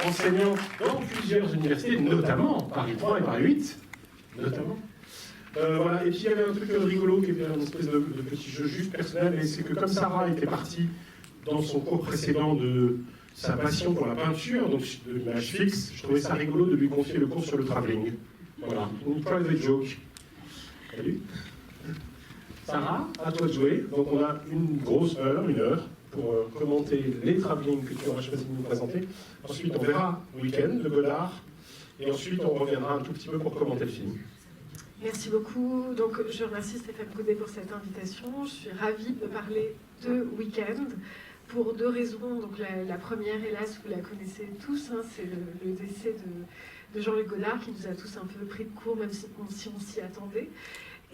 enseignante dans plusieurs universités, notamment Paris 3 et Paris 8, notamment. Voilà. Et puis il y avait un truc rigolo qui était une espèce de petit jeu juste personnel, et c'est que comme Sarah était partie dans son cours précédent de sa passion pour la peinture, donc de l'image fixe, je trouvais ça rigolo de lui confier le cours sur le travelling. Voilà, une private joke. Salut. Sarah, à toi de jouer. Donc on a une grosse heure, une heure, pour commenter les travelling que tu auras choisi de nous présenter. Ensuite on verra Week-end de Godard, et ensuite on reviendra un tout petit peu pour commenter le film. Merci beaucoup. Donc, je remercie Stéphane Coudet pour cette invitation. Je suis ravie de parler de Week-end pour deux raisons. Donc, la première, hélas, vous la connaissez tous, hein, c'est le décès de Jean-Luc Godard qui nous a tous un peu pris de court, même si on s'y attendait.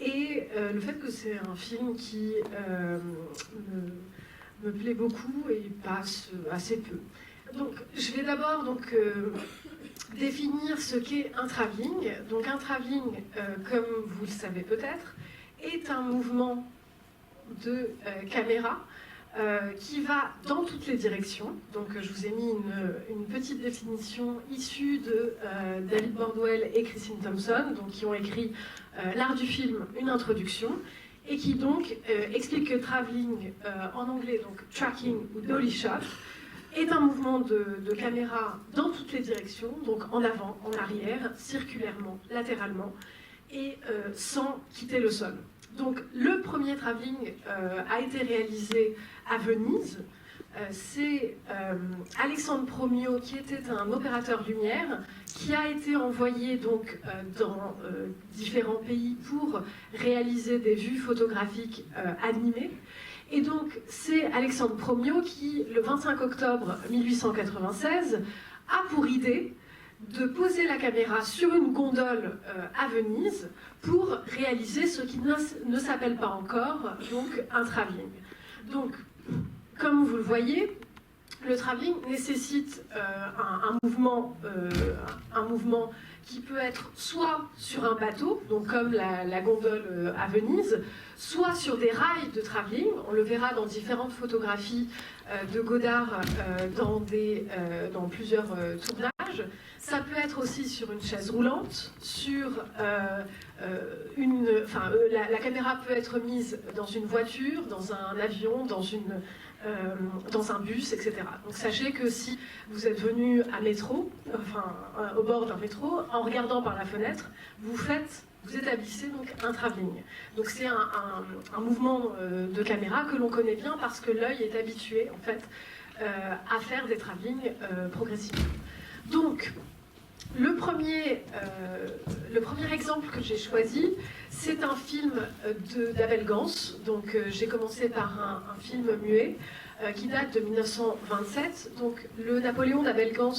Et le fait que c'est un film qui me plaît beaucoup et passe assez peu. Donc, je vais d'abord définir ce qu'est un travelling. Donc un travelling, comme vous le savez peut-être, est un mouvement de caméra qui va dans toutes les directions. Donc je vous ai mis une petite définition issue de David Bordwell et Christine Thompson, donc, qui ont écrit L'art du film, une introduction, et qui donc explique que travelling, en anglais, donc tracking ou dolly shot, est un mouvement de caméra dans toutes les directions, donc en avant, en arrière, circulairement, latéralement, et sans quitter le sol. Donc le premier travelling a été réalisé à Venise. C'est Alexandre Promio, qui était un opérateur lumière, qui a été envoyé donc dans différents pays pour réaliser des vues photographiques animées. Et donc, c'est Alexandre Promio qui, le 25 octobre 1896, a pour idée de poser la caméra sur une gondole à Venise pour réaliser ce qui ne s'appelle pas encore donc un travelling. Donc, comme vous le voyez, le travelling nécessite un mouvement qui peut être soit sur un bateau, donc comme la gondole à Venise, soit sur des rails de travelling. On le verra dans différentes photographies de Godard dans plusieurs tournages. Ça peut être aussi sur une chaise roulante, la caméra peut être mise dans une voiture, dans un avion, dans un bus, etc. Donc sachez que si vous êtes venu au bord d'un métro, en regardant par la fenêtre, vous établissez donc un travelling. Donc c'est un mouvement de caméra que l'on connaît bien parce que l'œil est habitué en fait à faire des travellings progressivement. Donc le premier exemple que j'ai choisi, c'est un film d'Abel Gans. Donc j'ai commencé par un film muet qui date de 1927. Donc le Napoléon d'Abel Gans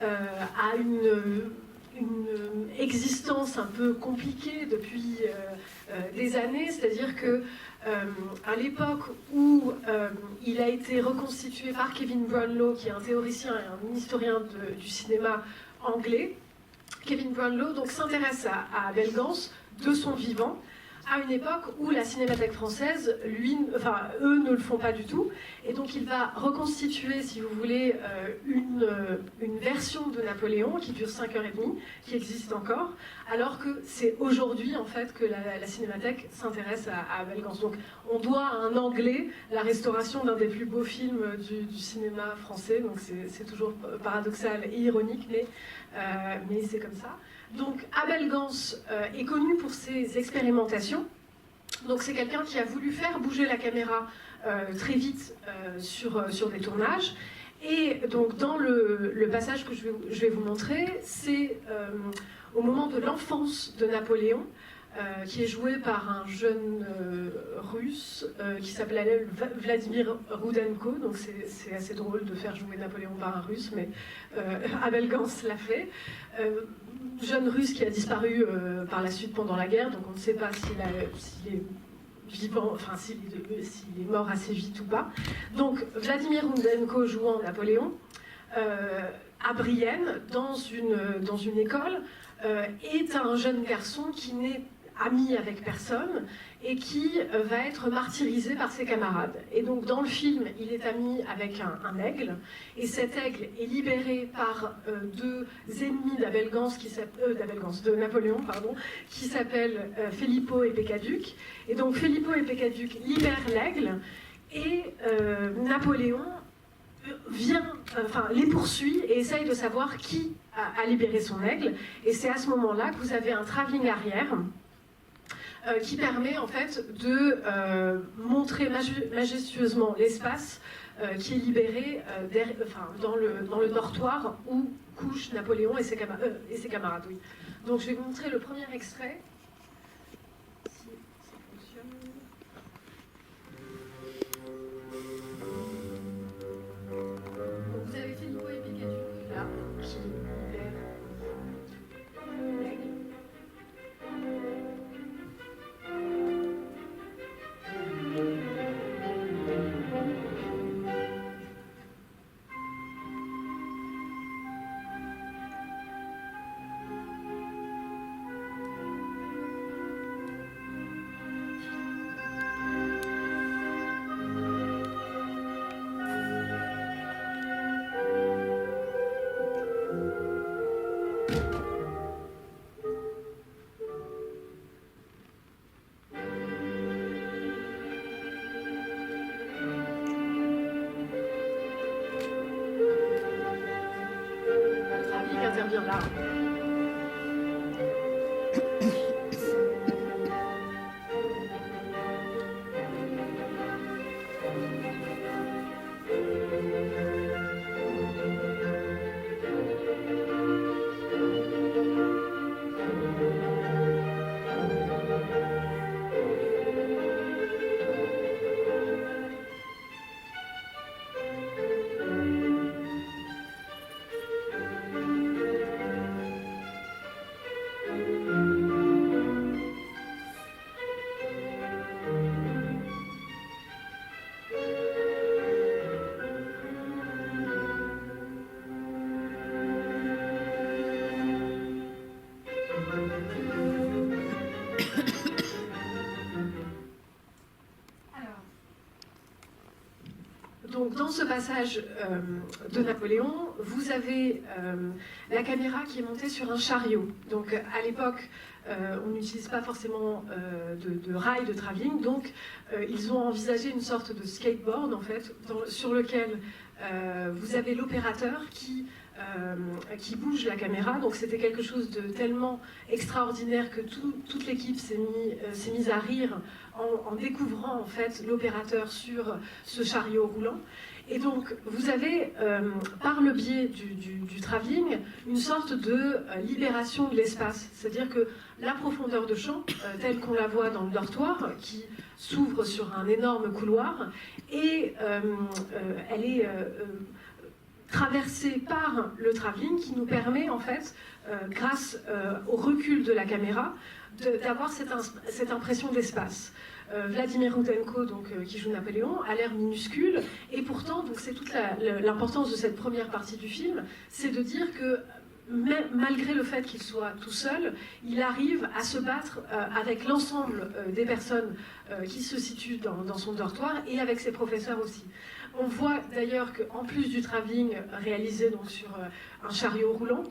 a une existence un peu compliquée depuis des années, c'est-à-dire que à l'époque où il a été reconstitué par Kevin Brownlow, qui est un théoricien et un historien du cinéma anglais, Kevin Brownlow donc s'intéresse à Abel Gans de son vivant, à une époque où la Cinémathèque française, eux ne le font pas du tout, et donc il va reconstituer, si vous voulez, une version de Napoléon qui dure 5h30, qui existe encore, alors que c'est aujourd'hui en fait que la Cinémathèque s'intéresse à Abel Gans. Donc on doit à un Anglais la restauration d'un des plus beaux films du cinéma français, donc c'est toujours paradoxal et ironique, mais c'est comme ça. Donc Abel Gans est connu pour ses expérimentations. Donc c'est quelqu'un qui a voulu faire bouger la caméra très vite sur des tournages. Et donc dans le passage que je vais vous montrer, c'est au moment de l'enfance de Napoléon, qui est joué par un jeune russe qui s'appelait Vladimir Rudenko. Donc c'est assez drôle de faire jouer Napoléon par un russe, mais Abel Gans l'a fait. Jeune russe qui a disparu par la suite pendant la guerre, donc on ne sait pas s'il est vivant, enfin s'il est mort assez vite ou pas. Donc Vladimir Rudenko jouant Napoléon à Brienne, dans une école, est un jeune garçon qui n'est ami avec personne, et qui va être martyrisé par ses camarades. Et donc dans le film, il est ami avec un aigle, et cet aigle est libéré par deux ennemis de Napoléon, pardon, qui s'appellent Filippo et Pécaduc. Et donc Filippo et Pécaduc libèrent l'aigle, et Napoléon les poursuit et essaye de savoir qui a libéré son aigle. Et c'est à ce moment-là que vous avez un travelling arrière qui permet en fait de montrer majestueusement l'espace qui est libéré dans le dortoir où couchent Napoléon et ses camarades. Oui. Donc je vais vous montrer le premier extrait. Si ça fonctionne. Donc vous avez Filippo et Pécaduc là, qui libèrent l'aigle. Intervient là. Donc, dans ce passage de Napoléon, vous avez la caméra qui est montée sur un chariot. Donc, à l'époque, on n'utilise pas forcément de rails de travelling, donc ils ont envisagé une sorte de skateboard, en fait, sur lequel vous avez l'opérateur qui bouge la caméra. Donc c'était quelque chose de tellement extraordinaire que toute l'équipe s'est mise à rire en découvrant en fait l'opérateur sur ce chariot roulant. Et donc vous avez, par le biais du travelling, une sorte de libération de l'espace. C'est-à-dire que la profondeur de champ, telle qu'on la voit dans le dortoir, qui s'ouvre sur un énorme couloir, et elle est traversée par le travelling qui nous permet en fait, grâce au recul de la caméra, d'avoir cette impression d'espace. Vladimir Rudenko, qui joue Napoléon, a l'air minuscule, et pourtant, c'est toute l'importance de cette première partie du film, c'est de dire que malgré le fait qu'il soit tout seul, il arrive à se battre avec l'ensemble des personnes qui se situent dans son dortoir, et avec ses professeurs aussi. On voit d'ailleurs qu'en plus du travelling réalisé donc, sur un chariot roulant,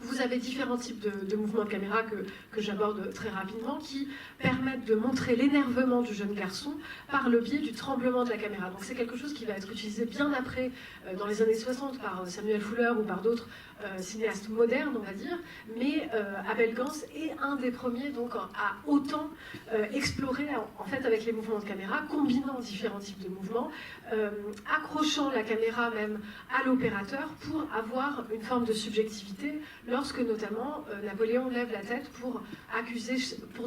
vous avez différents types de mouvements de caméra que j'aborde très rapidement qui permettent de montrer l'énervement du jeune garçon par le biais du tremblement de la caméra. Donc c'est quelque chose qui va être utilisé bien après, dans les années 60, par Samuel Fuller ou par d'autres cinéastes modernes, on va dire. Mais Abel Gance est un des premiers donc, à autant explorer en fait, avec les mouvements de caméra, combinant différents types de mouvements, accrochant la caméra même à l'opérateur pour avoir une forme de subjectivité lorsque notamment Napoléon lève la tête pour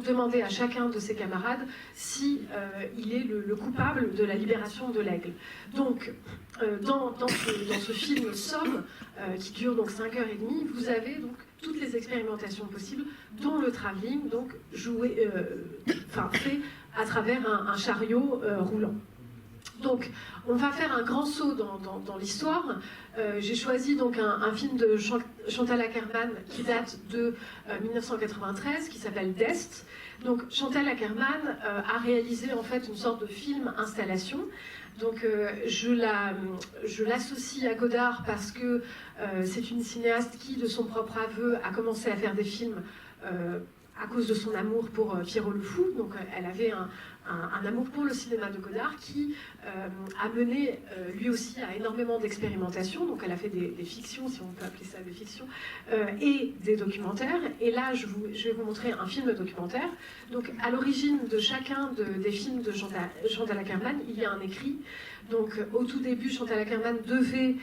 demander à chacun de ses camarades si il est le coupable de la libération de l'aigle. Donc, dans ce film Somme, qui dure donc 5h30, vous avez donc toutes les expérimentations possibles, dont le travelling, donc fait à travers un chariot roulant. Donc, on va faire un grand saut dans l'histoire. J'ai choisi donc un film de Chantal Akerman qui date de 1993, qui s'appelle Dest. Donc, Chantal Akerman a réalisé en fait une sorte de film installation. Donc, je l'associe à Godard parce que c'est une cinéaste qui, de son propre aveu, a commencé à faire des films à cause de son amour pour Pierrot le Fou. Donc, elle avait un amour pour le cinéma de Godard qui a mené lui aussi à énormément d'expérimentations. Donc elle a fait des fictions, si on peut appeler ça des fictions, et des documentaires. Et là, je vais vous montrer un film documentaire. Donc à l'origine de chacun des films de Chantal Akerman, il y a un écrit. Donc au tout début, Chantal Akerman devait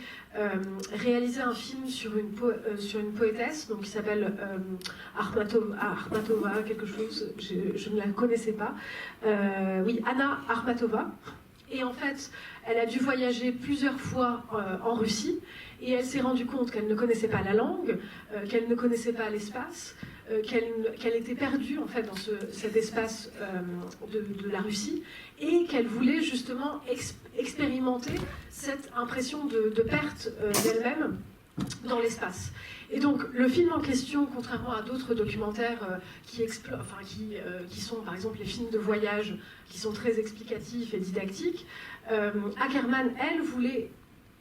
réaliser un film sur une poétesse donc, qui s'appelle Akhmatova, quelque chose, je ne la connaissais pas. Oui, Anna Akhmatova. Et en fait, elle a dû voyager plusieurs fois en Russie et elle s'est rendue compte qu'elle ne connaissait pas la langue, qu'elle ne connaissait pas l'espace, qu'elle était perdue en fait dans cet espace de la Russie et qu'elle voulait justement expérimenter cette impression de perte d'elle-même dans l'espace. Et donc le film en question, contrairement à d'autres documentaires qui sont par exemple les films de voyage, qui sont très explicatifs et didactiques, Akerman, elle, voulait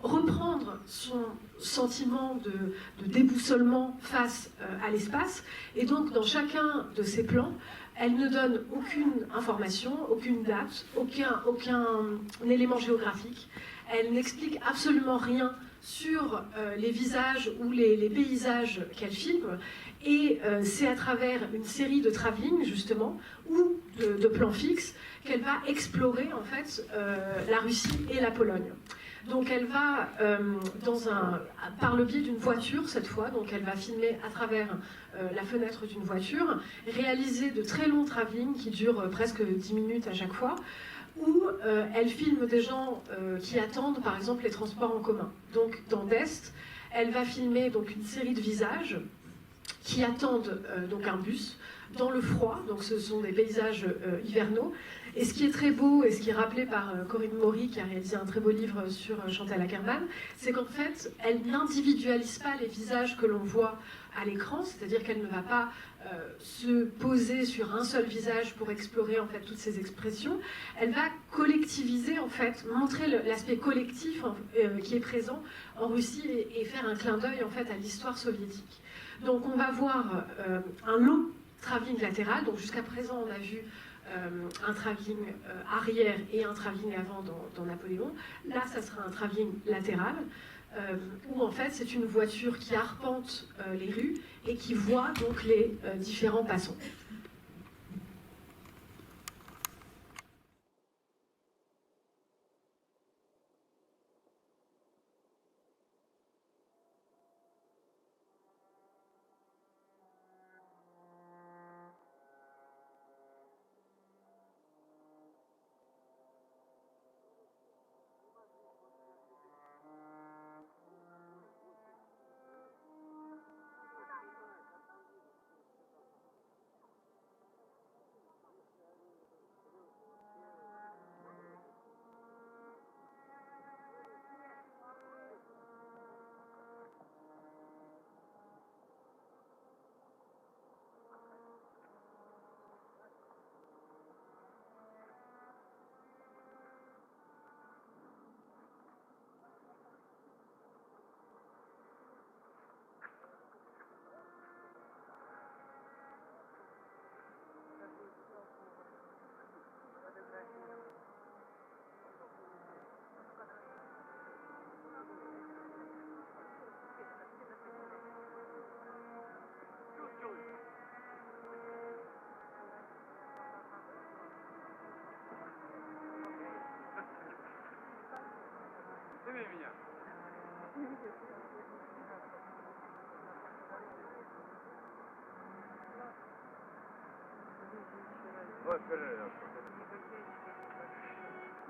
reprendre son sentiment de déboussolement face à l'espace, et donc dans chacun de ses plans, elle ne donne aucune information, aucune date, aucun élément géographique, elle n'explique absolument rien sur les visages ou les paysages qu'elle filme, et c'est à travers une série de travelling justement ou de plans fixes qu'elle va explorer en fait la Russie et la Pologne. Donc elle va par le biais d'une voiture cette fois, donc elle va filmer à travers la fenêtre d'une voiture, réaliser de très longs travelling qui durent presque 10 minutes à chaque fois, où elle filme des gens qui attendent par exemple les transports en commun. Donc dans Dest, elle va filmer donc une série de visages qui attendent donc un bus dans le froid, donc ce sont des paysages hivernaux. Et ce qui est très beau, et ce qui est rappelé par Corinne Maury, qui a réalisé un très beau livre sur Chantal Akerman, c'est qu'en fait, elle n'individualise pas les visages que l'on voit à l'écran, c'est-à-dire qu'elle ne va pas se poser sur un seul visage pour explorer en fait toutes ces expressions. Elle va collectiviser en fait, montrer l'aspect collectif qui est présent en Russie et faire un clin d'œil en fait à l'histoire soviétique. Donc on va voir un long travelling latéral. Donc jusqu'à présent on a vu un travelling arrière et un travelling avant dans Napoléon. Là ça sera un travelling latéral. Où en fait c'est une voiture qui arpente les rues et qui voit donc les différents passants. Меня. Вот, скажи.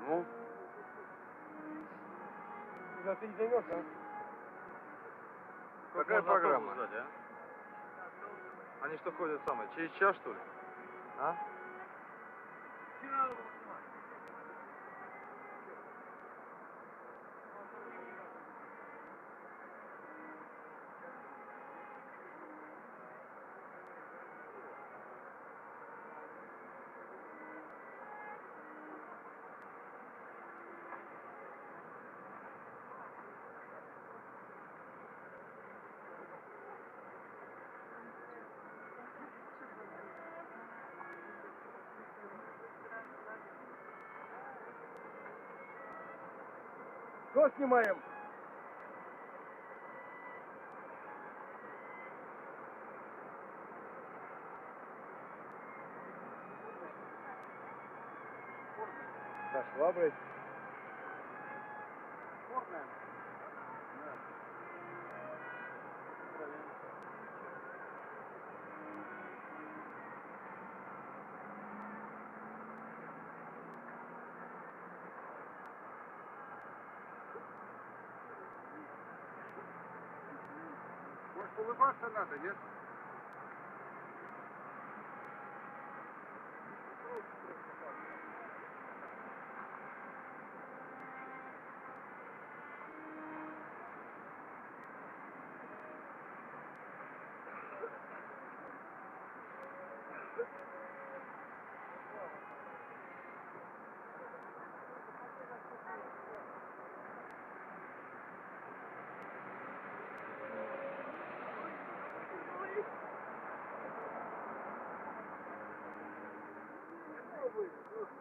Ну? Да ты не займешь, а? Какая программа? Узнать, а? Они что ходят самое? Через час, что ли? А? Что снимаем? Со шваброй. Может, улыбаться надо, нет?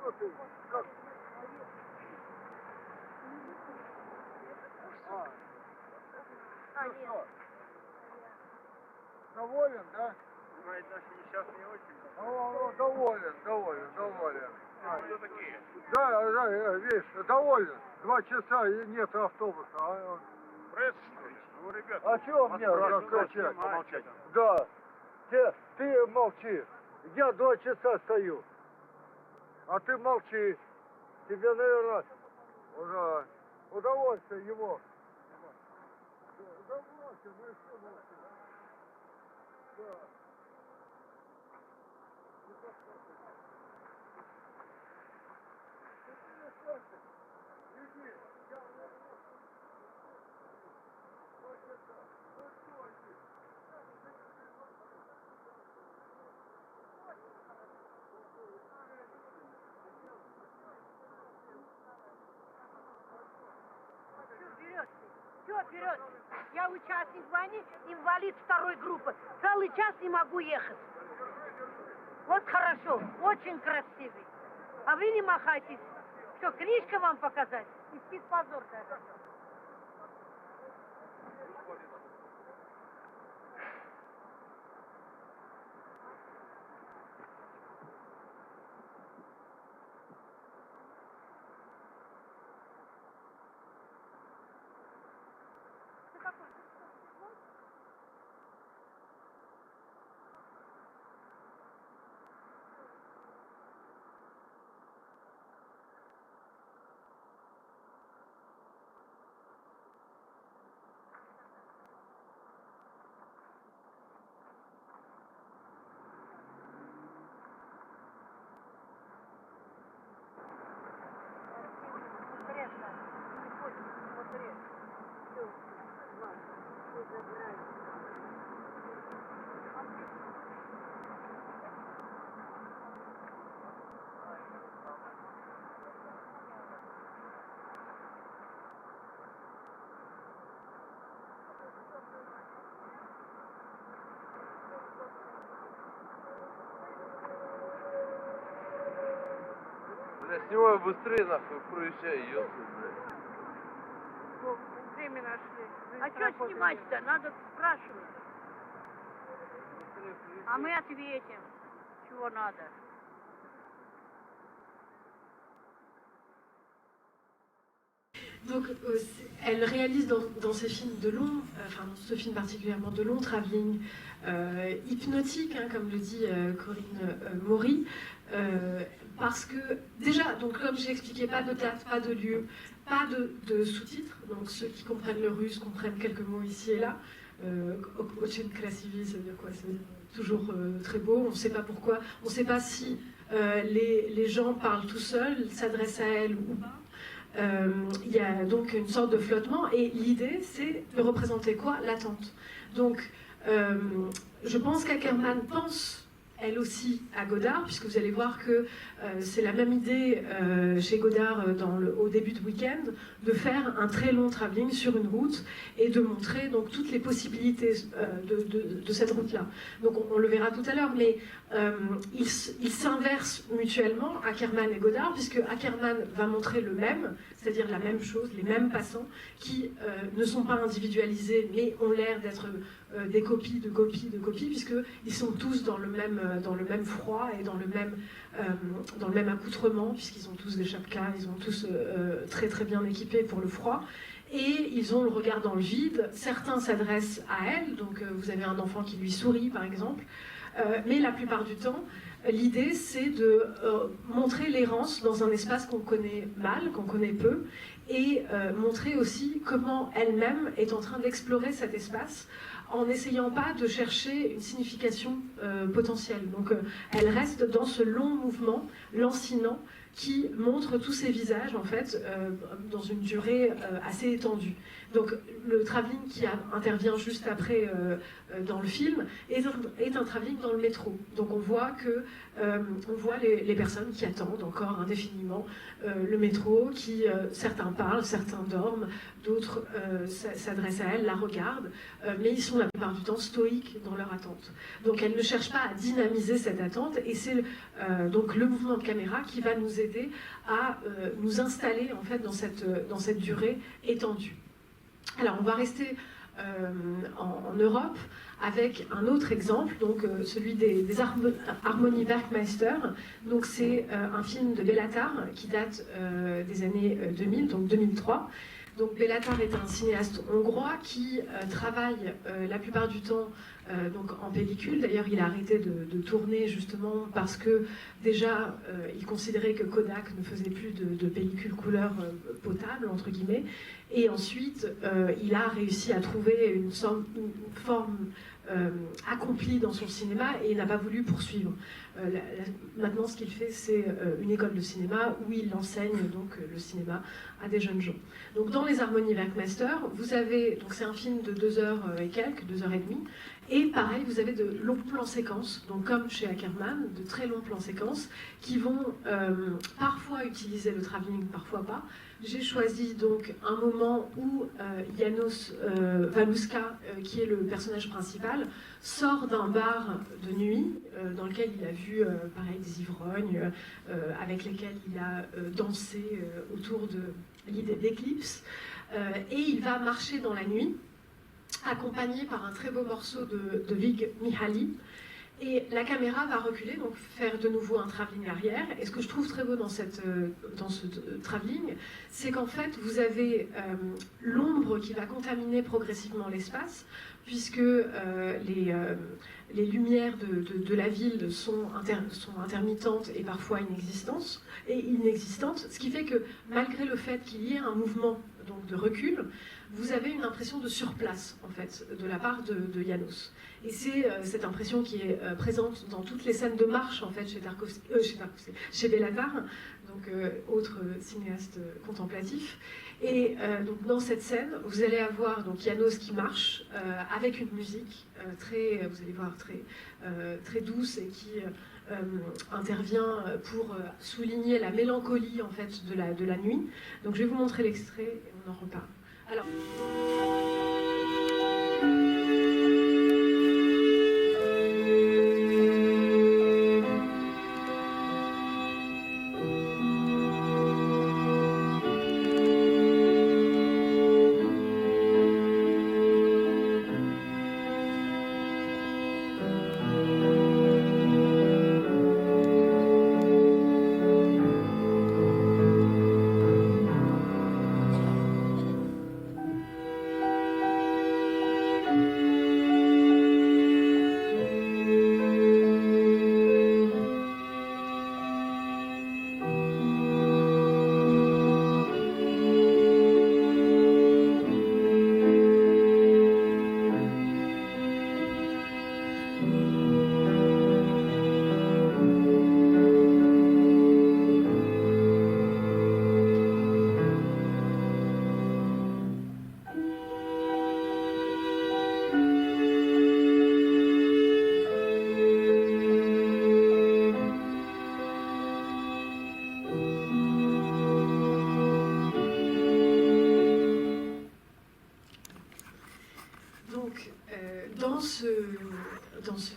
Что ты? Как? Ну что? Доволен, да? Бывает, наши несчастные очень. Доволен. Кто такие? Да, видишь, доволен. 2 часа и нет автобуса. Пресс, что ли? Ну, ребята. А чего мне раскачать? Помолчать. Да. Ты молчи. Я 2 часа стою. А ты молчи. Тебе, наверное, ура, удовольствие его. Удовольствие, ну и что молчи? Да. Иди, я Все вперед? Я участник войны, инвалид 2-й группы. Целый час не могу ехать. Вот хорошо, очень красивый. А вы не махайтесь. Что, книжка вам показать? И позор тогда. Бля, снимай быстрее, нахуй, проезжай, ёпта, блядь. Время нашли. А что снимать-то? Надо спрашивать. А мы ответим, чего надо. Donc, elle réalise dans ses films de long, enfin dans ce film particulièrement de long, travelling hypnotique, hein, comme le dit Corinne Maury, parce que déjà, donc comme j'ai expliqué, pas de date, pas de lieu, pas de sous-titres, donc ceux qui comprennent le russe comprennent quelques mots ici et là. Очень красивый, ça veut dire quoi? Ça veut dire toujours très beau, on ne sait pas pourquoi, on ne sait pas si les gens parlent tout seuls, s'adressent à elle ou pas. Il y a donc une sorte de flottement et l'idée c'est de représenter quoi? L'attente. Donc je pense qu'Ackerman pense elle aussi à Godard, puisque vous allez voir que c'est la même idée chez Godard au début de Week-end, de faire un très long travelling sur une route et de montrer donc toutes les possibilités de cette route-là. Donc on le verra tout à l'heure, mais ils s'inversent mutuellement, Ackerman et Godard, puisque Ackerman va montrer le même, c'est-à-dire la même chose, les mêmes passants qui ne sont pas individualisés, mais ont l'air d'être des copies de copies de copies, puisqu'ils sont tous dans le même froid et dans le même accoutrement, puisqu'ils ont tous des chapkas, ils sont tous très très bien équipés pour le froid. Et ils ont le regard dans le vide. Certains s'adressent à elle, donc vous avez un enfant qui lui sourit par exemple, mais la plupart du temps, l'idée c'est de montrer l'errance dans un espace qu'on connaît mal, qu'on connaît peu, et montrer aussi comment elle-même est en train d'explorer cet espace en n'essayant pas de chercher une signification potentielle. Donc elle reste dans ce long mouvement lancinant qui montre tous ces visages en fait dans une durée assez étendue. Donc le travelling qui intervient juste après dans le film est un travelling dans le métro. Donc on voit les personnes qui attendent encore indéfiniment le métro, qui certains parlent, certains dorment, d'autres s'adressent à elle, la regardent, mais ils sont la plupart du temps stoïques dans leur attente. Donc elle ne cherche pas à dynamiser cette attente, et c'est donc le mouvement de caméra qui va nous aider à nous installer en fait dans cette durée étendue. Alors on va rester en Europe avec un autre exemple, donc celui des Harmonie Werkmeister. Donc c'est un film de Béla Tarr qui date des années 2000, donc 2003. Donc Béla Tarr est un cinéaste hongrois qui travaille la plupart du temps donc en pellicule. D'ailleurs, il a arrêté de tourner justement parce que déjà, il considérait que Kodak ne faisait plus de pellicule couleur potable, entre guillemets. Et ensuite, il a réussi à trouver une forme accomplie dans son cinéma et il n'a pas voulu poursuivre. Maintenant, ce qu'il fait, c'est une école de cinéma où il enseigne donc le cinéma à des jeunes gens. Donc, dans les Harmonie Werkmeister, vous avez, donc c'est un film de 2 heures et quelques, 2 heures et demie, et pareil, vous avez de longs plans séquences, donc comme chez Ackerman, de très longs plans séquences qui vont parfois utiliser le travelling, parfois pas. J'ai choisi donc un moment où Janos Valuska, qui est le personnage principal, sort d'un bar de nuit dans lequel il a vu pareil, des ivrognes avec lesquels il a dansé autour de l'idée d'éclipse, et il va marcher dans la nuit accompagné par un très beau morceau de Vig Mihaly. Et la caméra va reculer, donc faire de nouveau un travelling arrière. Et ce que je trouve très beau dans ce travelling, c'est qu'en fait, vous avez l'ombre qui va contaminer progressivement l'espace, puisque les lumières de la ville sont intermittentes et parfois inexistantes, ce qui fait que malgré le fait qu'il y ait un mouvement donc, de recul, vous avez une impression de surplace, en fait, de la part de Janos. Et c'est cette impression qui est présente dans toutes les scènes de marche, en fait, chez Béla Tarr, donc autre cinéaste contemplatif. Et donc dans cette scène, vous allez avoir donc Janos qui marche avec une musique vous allez voir très douce et qui intervient pour souligner la mélancolie en fait de la nuit. Donc je vais vous montrer l'extrait et on en reparle. Alors.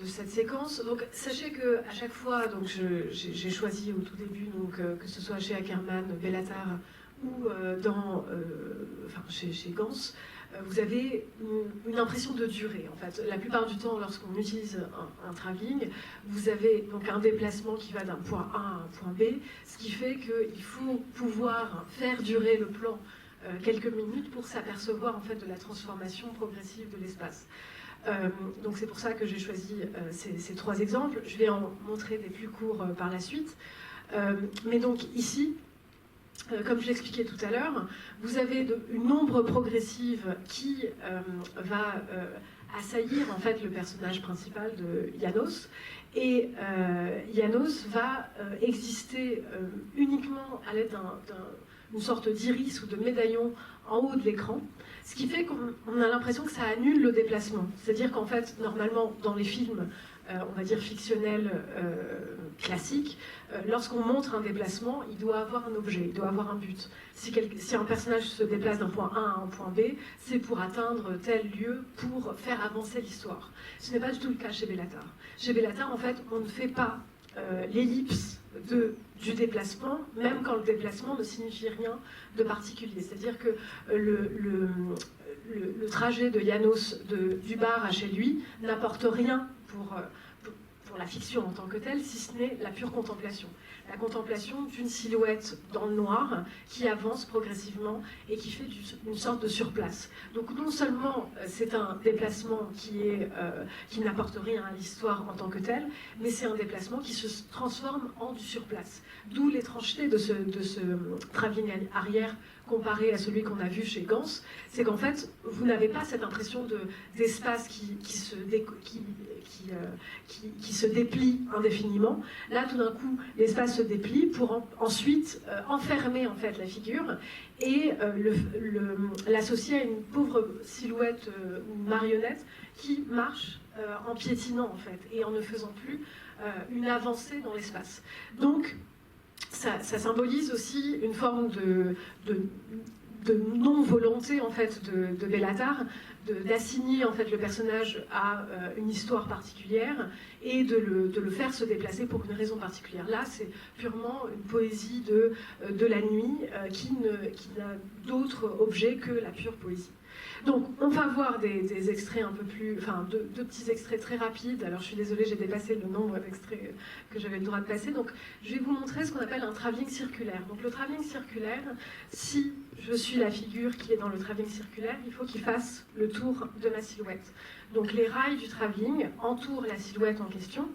cette séquence, donc sachez que à chaque fois, donc j'ai choisi au tout début, donc que ce soit chez Ackerman, Bellatar ou chez Gans, vous avez une impression de durée. En fait, la plupart du temps, lorsqu'on utilise un travelling, vous avez donc un déplacement qui va d'un point A à un point B, ce qui fait qu'il faut pouvoir faire durer le plan quelques minutes pour s'apercevoir en fait de la transformation progressive de l'espace. Donc c'est pour ça que j'ai choisi ces trois exemples. Je vais en montrer des plus courts par la suite. Mais donc ici, comme je l'expliquais tout à l'heure, vous avez une ombre progressive qui va assaillir en fait le personnage principal de János. Et János va exister uniquement à l'aide d'une sorte d'iris ou de médaillon en haut de l'écran, ce qui fait qu'on a l'impression que ça annule le déplacement. C'est-à-dire qu'en fait, normalement, dans les films, on va dire fictionnels classiques, lorsqu'on montre un déplacement, il doit avoir un objet, il doit avoir un but. Si un personnage se déplace d'un point A à un point B, c'est pour atteindre tel lieu, pour faire avancer l'histoire. Ce n'est pas du tout le cas chez Bellatar. Chez Bellatar, en fait, on ne fait pas l'ellipse du déplacement, même quand le déplacement ne signifie rien de particulier. C'est-à-dire que le trajet de János du bar à chez lui n'apporte rien pour la fiction en tant que telle, si ce n'est la pure contemplation. La contemplation d'une silhouette dans le noir qui avance progressivement et qui fait une sorte de surplace. Donc non seulement c'est un déplacement qui n'apporte rien à l'histoire en tant que tel, mais c'est un déplacement qui se transforme en du surplace. D'où l'étrangeté de ce travelling arrière comparé à celui qu'on a vu chez Gans, c'est qu'en fait, vous n'avez pas cette impression d'espace qui se déplie indéfiniment. Là, tout d'un coup, l'espace se déplie pour ensuite enfermer en fait la figure et l'associer à une pauvre silhouette ou marionnette qui marche en piétinant en fait et en ne faisant plus une avancée dans l'espace. Donc, ça symbolise aussi une forme de non-volonté en fait de Bellatar, d'assigner en fait le personnage à une histoire particulière et de le faire se déplacer pour une raison particulière. Là, c'est purement une poésie de la nuit qui n'a d'autre objet que la pure poésie. Donc, on va voir des extraits un peu plus... Enfin, deux petits extraits très rapides. Alors, je suis désolée, j'ai dépassé le nombre d'extraits que j'avais le droit de passer. Donc, je vais vous montrer ce qu'on appelle un travelling circulaire. Donc, le travelling circulaire, si je suis la figure qui est dans le travelling circulaire, il faut qu'il fasse le tour de ma silhouette. Donc, les rails du travelling entourent la silhouette en question.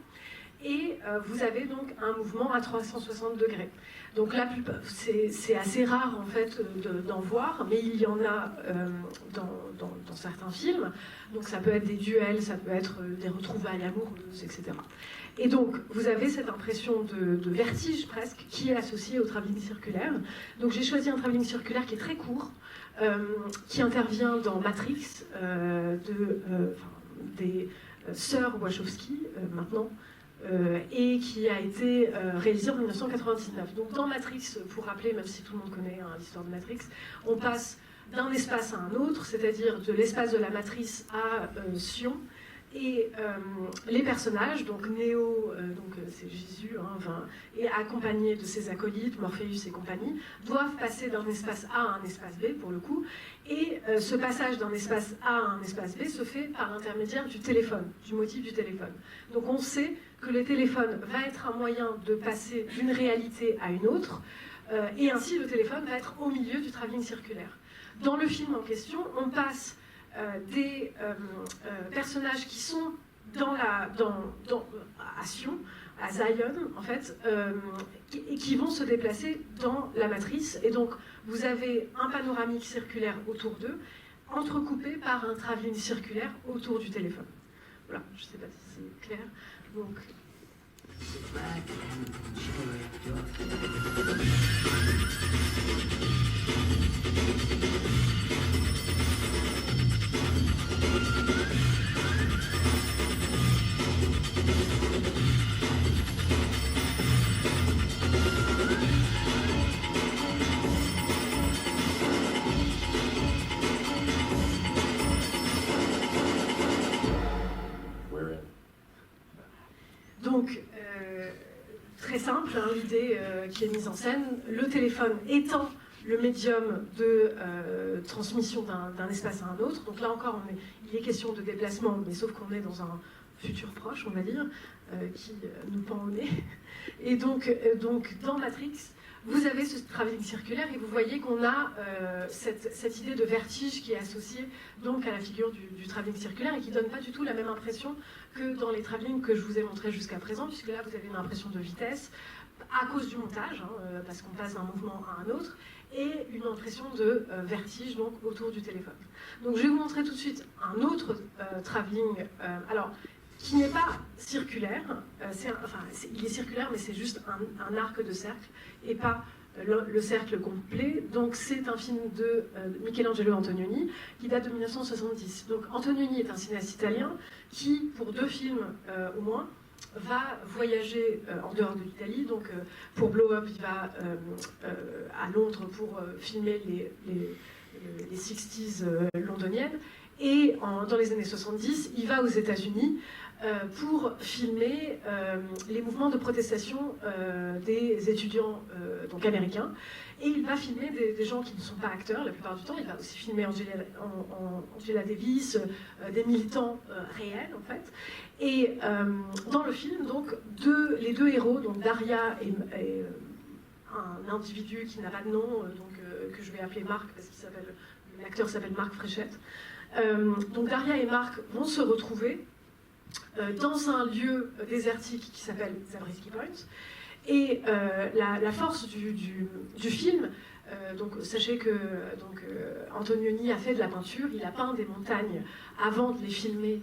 Et vous avez donc un mouvement à 360 degrés. Donc là, c'est assez rare en fait d'en voir, mais il y en a dans certains films. Donc ça peut être des duels, ça peut être des retrouvailles amoureuses, etc. Et donc vous avez cette impression de vertige presque qui est associée au travelling circulaire. Donc j'ai choisi un travelling circulaire qui est très court, qui intervient dans Matrix des sœurs Wachowski maintenant. Et qui a été réalisé en 1999. Donc dans Matrix, pour rappeler, même si tout le monde connaît l'histoire de Matrix, on passe d'un espace à un autre, c'est-à-dire de l'espace de la matrice à Sion, et les personnages, donc Néo, c'est Jésus, et accompagné de ses acolytes, Morpheus et compagnie, doivent passer d'un espace A à un espace B, pour le coup, et ce passage d'un espace A à un espace B se fait par l'intermédiaire du téléphone, du motif du téléphone. Donc on sait que le téléphone va être un moyen de passer d'une réalité à une autre, et ainsi le téléphone va être au milieu du travelling circulaire. Dans le film en question, on passe des personnages qui sont à Sion, à Zion, en fait, et qui vont se déplacer dans la matrice. Et donc, vous avez un panoramique circulaire autour d'eux, entrecoupé par un travelling circulaire autour du téléphone. Voilà, je ne sais pas si c'est clair. Donc... simple, hein, l'idée qui est mise en scène, le téléphone étant le médium de transmission d'un espace à un autre. Donc là encore, il est question de déplacement, mais sauf qu'on est dans un futur proche, on va dire, qui nous pend au nez. Et donc dans Matrix, vous avez ce travelling circulaire et vous voyez qu'on a cette idée de vertige qui est associée donc à la figure du travelling circulaire et qui ne donne pas du tout la même impression que dans les travellings que je vous ai montrés jusqu'à présent, puisque là vous avez une impression de vitesse à cause du montage, hein, parce qu'on passe d'un mouvement à un autre, et une impression de vertige donc autour du téléphone. Donc je vais vous montrer tout de suite un autre travelling, alors qui n'est pas circulaire, il est circulaire mais c'est juste un arc de cercle et pas le cercle complet. Donc c'est un film de Michelangelo Antonioni qui date de 1970. Donc Antonioni est un cinéaste italien qui, pour 2 films au moins, va voyager en dehors de l'Italie. Donc pour Blow Up, il va à Londres pour filmer les 60s londoniennes. Et dans les années 70, il va aux États-Unis pour filmer les mouvements de protestation des étudiants donc américains. Et il va filmer des gens qui ne sont pas acteurs la plupart du temps. Il va aussi filmer Angela Davis, des militants réels en fait. Et dans le film, donc, les deux héros, donc Daria et un individu qui n'a pas de nom, que je vais appeler Marc parce que l'acteur s'appelle Marc Fréchette. Donc Daria et Marc vont se retrouver dans un lieu désertique qui s'appelle Zabriskie Point. Et la force du film, donc sachez que Antonioni a fait de la peinture, il a peint des montagnes avant de les filmer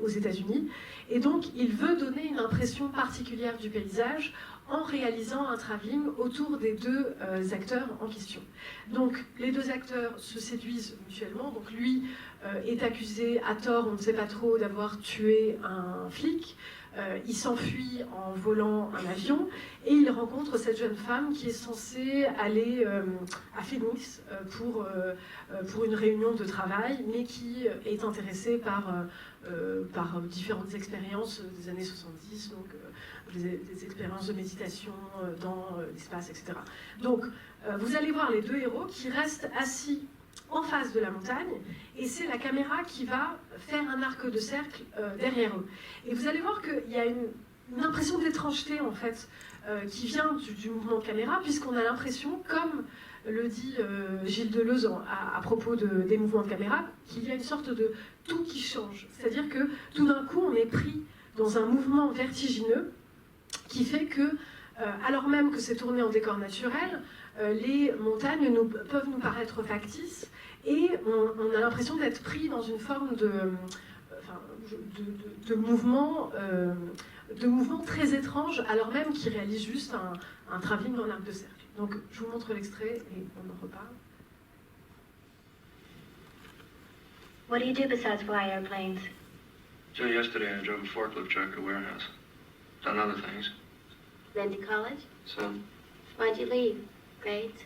aux États-Unis, et donc il veut donner une impression particulière du paysage en réalisant un travelling autour des 2 acteurs en question. Donc les 2 acteurs se séduisent mutuellement, donc lui est accusé à tort, on ne sait pas trop, d'avoir tué un flic. Il s'enfuit en volant un avion et il rencontre cette jeune femme qui est censée aller à Phoenix pour une réunion de travail, mais qui est intéressée par différentes expériences des années 70, donc des expériences de méditation dans l'espace, etc. Donc vous allez voir les 2 héros qui restent assis en face de la montagne, et c'est la caméra qui va faire un arc de cercle derrière eux. Et vous allez voir qu'il y a une impression d'étrangeté, en fait, qui vient du mouvement de caméra, puisqu'on a l'impression, comme le dit Gilles Deleuze à propos des mouvements de caméra, qu'il y a une sorte de tout qui change. C'est-à-dire que tout d'un coup, on est pris dans un mouvement vertigineux qui fait que, alors même que c'est tourné en décor naturel, les montagnes peuvent nous paraître factices et on a l'impression d'être pris dans une forme de mouvement très étrange, alors même qu'ils réalisent juste un travelling en arc de cercle. Donc je vous montre l'extrait et on en reparle. What do you do besides fly airplanes? So yesterday I drove a forklift truck at a warehouse. Done other things. Been to college? Some. Why'd you leave? Grades?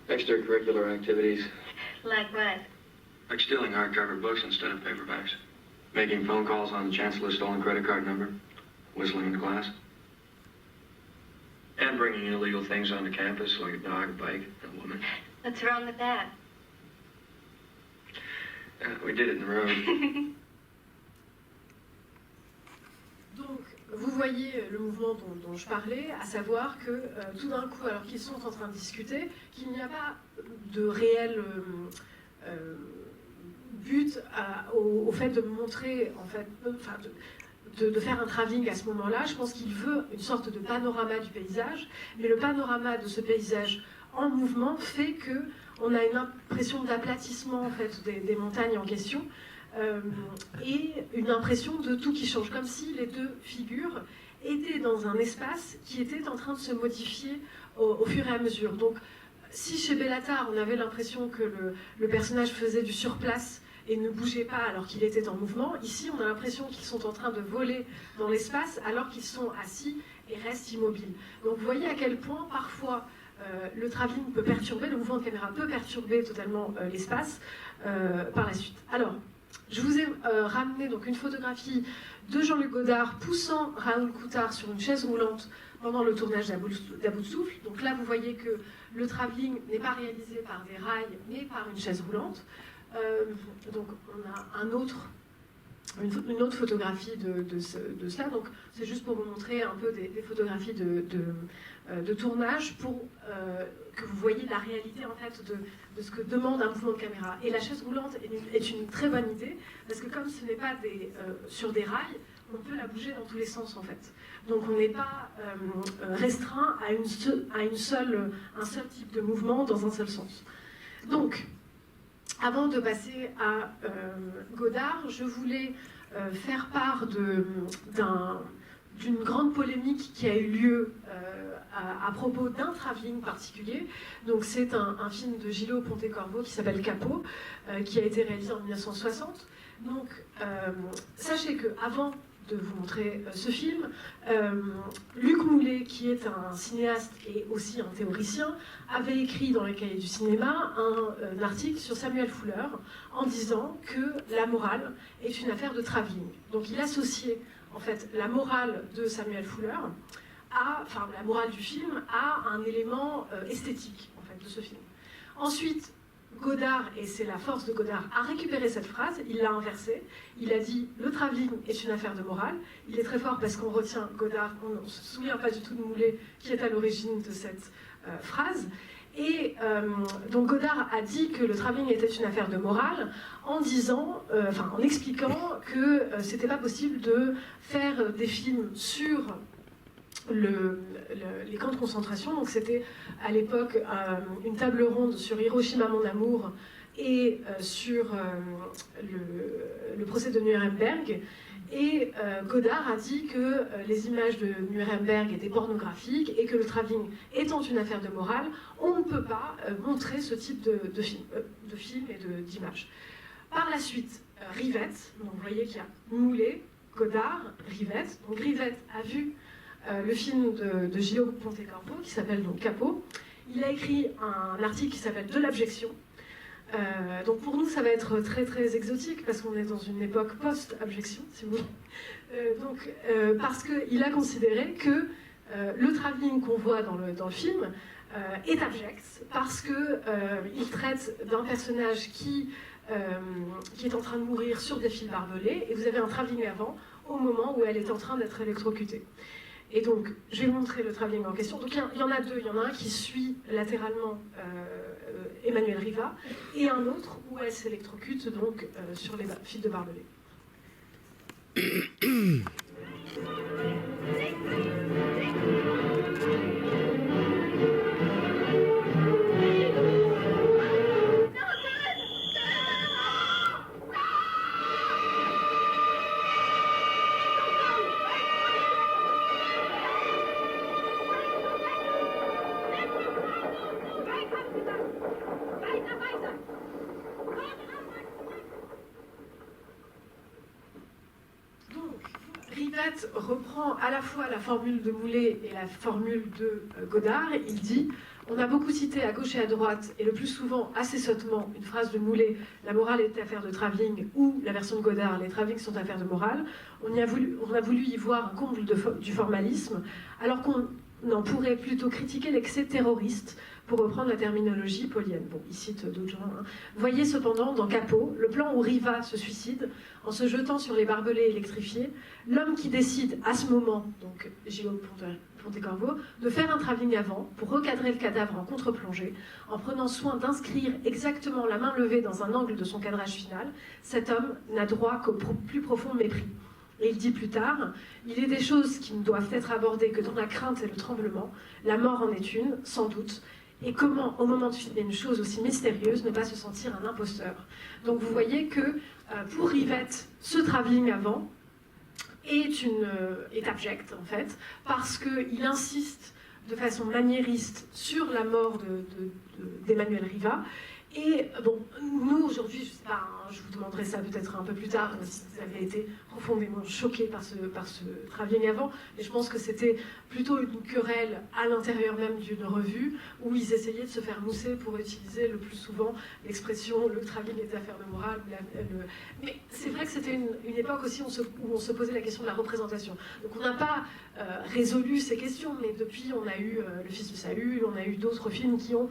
Extracurricular activities. Like what? Like stealing hardcover books instead of paperbacks. Making phone calls on the Chancellor's stolen credit card number. Whistling in class. And bringing illegal things onto campus like a dog, a bike, a woman. What's wrong with that? We did it in the road. Donc, vous voyez le mouvement dont je parlais, à savoir que tout d'un coup, alors qu'ils sont en train de discuter, qu'il n'y a pas de réel but au fait de montrer, en fait, de faire un travelling à ce moment-là. Je pense qu'il veut une sorte de panorama du paysage, mais le panorama de ce paysage en mouvement fait qu'on a une impression d'aplatissement en fait, des montagnes en question, et une impression de tout qui change, comme si les 2 figures étaient dans un espace qui était en train de se modifier au fur et à mesure. Donc, si chez Béla Tarr, on avait l'impression que le personnage faisait du surplace et ne bougeait pas alors qu'il était en mouvement, ici, on a l'impression qu'ils sont en train de voler dans l'espace alors qu'ils sont assis et restent immobiles. Donc, vous voyez à quel point, parfois, le travelling peut perturber, le mouvement de caméra peut perturber totalement l'espace par la suite. Alors, je vous ai ramené donc une photographie de Jean-Luc Godard poussant Raoul Coutard sur une chaise roulante pendant le tournage d'À bout de souffle. Donc là, vous voyez que le travelling n'est pas réalisé par des rails, mais par une chaise roulante. Donc on a une autre photographie de cela. Donc c'est juste pour vous montrer un peu des photographies de tournage pour que vous voyez la réalité en fait de ce que demande un mouvement de caméra. Et la chaise roulante est une très bonne idée parce que comme ce n'est pas sur des rails, on peut la bouger dans tous les sens en fait. Donc on n'est pas restreint à un seul type de mouvement dans un seul sens. Donc, avant de passer à Godard, je voulais faire part d'une grande polémique qui a eu lieu à propos d'un travelling particulier. Donc c'est un film de Gillo Pontecorvo qui s'appelle Capot, qui a été réalisé en 1960. Donc sachez qu'avant de vous montrer ce film, Luc Moulet, qui est un cinéaste et aussi un théoricien, avait écrit dans les cahiers du cinéma un article sur Samuel Fuller en disant que la morale est une affaire de travelling. Donc il associait en fait la morale de Samuel Fuller la morale du film à un élément esthétique en fait de ce film. Ensuite, Godard, et c'est la force de Godard, a récupéré cette phrase, il l'a inversée, il a dit « le travelling est une affaire de morale ». Il est très fort parce qu'on retient Godard, on ne se souvient pas du tout de Moulet qui est à l'origine de cette phrase. Et donc Godard a dit que le travelling était une affaire de morale en expliquant que c'était pas possible de faire des films sur les camps de concentration. Donc c'était à l'époque une table ronde sur Hiroshima mon amour et sur le procès de Nuremberg. Et Godard a dit que les images de Nuremberg étaient pornographiques et que le travelling étant une affaire de morale, on ne peut pas montrer ce type de film et d'images. Par la suite, Rivette, donc vous voyez qu'il y a Moulet, Godard, Rivette. Donc Rivette a vu le film de Gillo Pontecorvo qui s'appelle donc Capot. Il a écrit un article qui s'appelle De l'abjection. Donc pour nous ça va être très très exotique parce qu'on est dans une époque post-abjection si vous voulez. Parce qu'il a considéré que le travelling qu'on voit dans le film est abject parce qu'il traite d'un personnage qui est en train de mourir sur des fils barbelés et vous avez un travelling avant au moment où elle est en train d'être électrocutée. Et donc, je vais vous montrer le travelling en question. Donc, il y en a deux. Il y en a un qui suit latéralement Emmanuelle Riva et un autre où elle s'électrocute donc sur les fils de barbelés. Rivette reprend à la fois la formule de Moulet et la formule de Godard. Il dit « On a beaucoup cité à gauche et à droite, et le plus souvent assez sottement, une phrase de Moulet « La morale est affaire de travelling » ou la version de Godard « Les travellings sont affaire de morale ». On a voulu y voir un comble du formalisme, alors qu'on en pourrait plutôt critiquer l'excès terroriste, pour reprendre la terminologie paulienne. Bon, il cite d'autres gens. Voyez cependant, dans Capot, le plan où Riva se suicide, en se jetant sur les barbelés électrifiés, l'homme qui décide à ce moment, donc Gillo Pontecorvo, de faire un travelling avant, pour recadrer le cadavre en contre-plongée, en prenant soin d'inscrire exactement la main levée dans un angle de son cadrage final, cet homme n'a droit qu'au plus profond mépris. Et il dit plus tard, il est des choses qui ne doivent être abordées que dans la crainte et le tremblement, la mort en est une, sans doute, et comment, au moment de filmer une chose aussi mystérieuse, ne pas se sentir un imposteur. Donc vous voyez que pour Rivette, ce travelling avant est abject, en fait, parce qu'il insiste de façon maniériste sur la mort d'Emmanuelle Riva, Et bon, nous aujourd'hui, je sais pas, hein, je vous demanderai ça peut-être un peu plus tard, si vous avez été profondément choqués par ce travelling avant, mais je pense que c'était plutôt une querelle à l'intérieur même d'une revue, où ils essayaient de se faire mousser pour utiliser le plus souvent l'expression « le travelling est affaire de morale ». Mais c'est vrai que c'était une époque aussi où on se posait la question de la représentation. Donc on n'a pas résolu ces questions, mais depuis on a eu Le Fils du Salut, on a eu d'autres films qui ont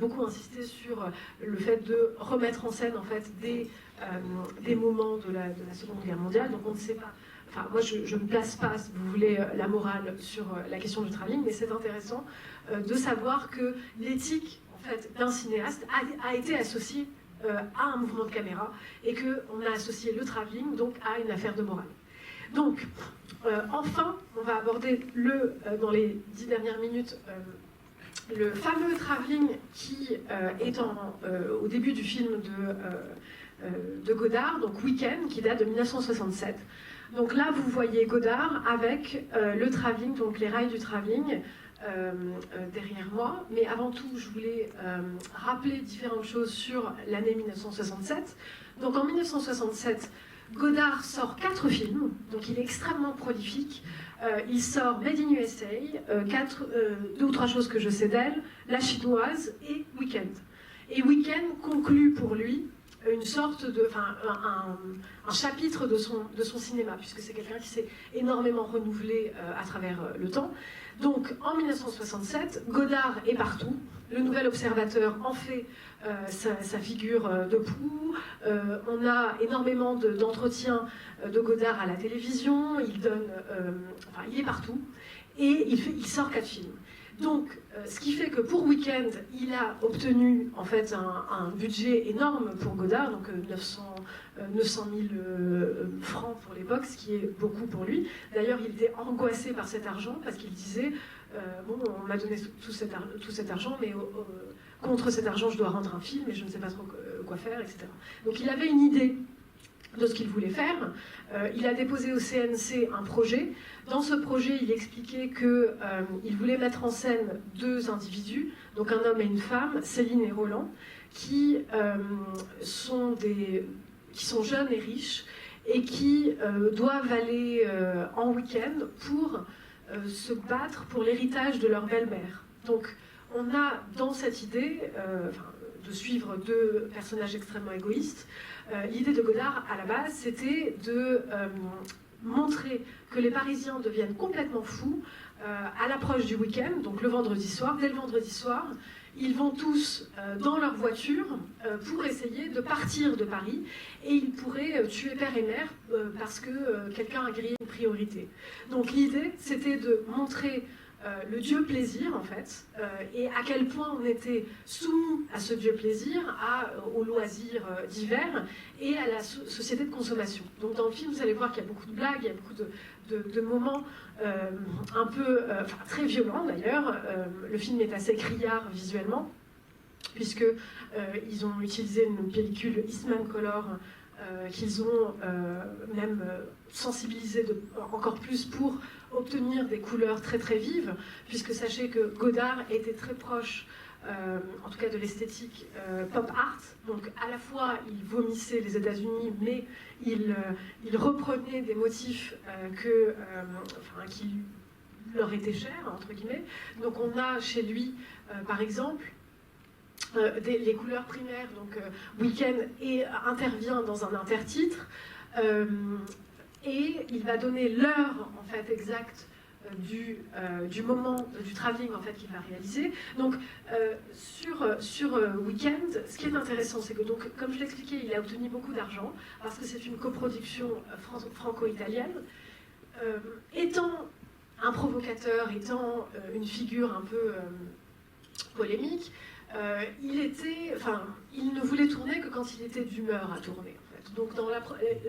beaucoup insisté sur le fait de remettre en scène en fait des moments de la Seconde Guerre mondiale. Donc on ne sait pas. Enfin, moi, je ne place pas, si vous voulez, la morale sur la question du travelling, mais c'est intéressant de savoir que l'éthique en fait, d'un cinéaste a été associée à un mouvement de caméra et qu'on a associé le travelling donc à une affaire de morale. Donc, enfin, on va aborder dans les 10 dernières minutes le fameux travelling qui est au début du film de Godard, donc Weekend, qui date de 1967. Donc là, vous voyez Godard avec le travelling, donc les rails du travelling derrière moi. Mais avant tout, je voulais rappeler différentes choses sur l'année 1967. Donc en 1967, Godard sort 4 films, donc il est extrêmement prolifique. Il sort Made in USA, 2 ou 3 choses que je sais d'elle, La Chinoise et Weekend. Et Weekend conclut pour lui une sorte de, un chapitre de son cinéma, puisque c'est quelqu'un qui s'est énormément renouvelé à travers le temps. Donc en 1967, Godard est partout. Le Nouvel Observateur en fait sa figure de proue. On a énormément d'entretiens de Godard à la télévision. Il est partout. Et il sort 4 films. Donc, ce qui fait que pour Weekend, il a obtenu en fait un budget énorme pour Godard, donc 900 000 francs pour l'époque, ce qui est beaucoup pour lui. D'ailleurs, il était angoissé par cet argent parce qu'il disait bon, on m'a donné tout cet argent, mais contre cet argent, je dois rendre un film et je ne sais pas trop quoi faire, etc. Donc, il avait une idée de ce qu'il voulait faire. Il a déposé au CNC un projet. Dans ce projet, il expliquait qu'il voulait mettre en scène 2 individus, donc un homme et une femme, Céline et Roland, qui sont jeunes et riches et qui doivent aller en week-end pour se battre pour l'héritage de leur belle-mère. Donc on a dans cette idée de suivre 2 personnages extrêmement égoïstes. L'idée de Godard, à la base, c'était de montrer que les Parisiens deviennent complètement fous à l'approche du week-end, donc le vendredi soir. Dès le vendredi soir, ils vont tous dans leur voiture pour essayer de partir de Paris et ils pourraient tuer père et mère parce que quelqu'un a grillé une priorité. Donc l'idée, c'était de montrer le dieu plaisir, en fait, et à quel point on était soumis à ce dieu plaisir, aux loisirs divers et à la société de consommation. Donc dans le film, vous allez voir qu'il y a beaucoup de blagues, il y a beaucoup de moments un peu très violents d'ailleurs. Le film est assez criard visuellement, puisqu'ils ont utilisé une pellicule Eastman Color qu'ils ont même sensibilisé encore plus pour obtenir des couleurs très très vives, puisque sachez que Godard était très proche, en tout cas de l'esthétique pop art, donc à la fois il vomissait les États-Unis, mais il reprenait des motifs qui leur étaient chers, entre guillemets. Donc on a chez lui, par exemple, les couleurs primaires, donc Weekend intervient dans un intertitre et il va donner l'heure en fait exacte du moment du travelling en fait qu'il va réaliser. Donc sur Weekend, ce qui est intéressant, c'est que donc comme je l'expliquais, il a obtenu beaucoup d'argent parce que c'est une coproduction franco-italienne. Étant un provocateur, étant une figure un peu polémique, il ne voulait tourner que quand il était d'humeur à tourner. En fait. Donc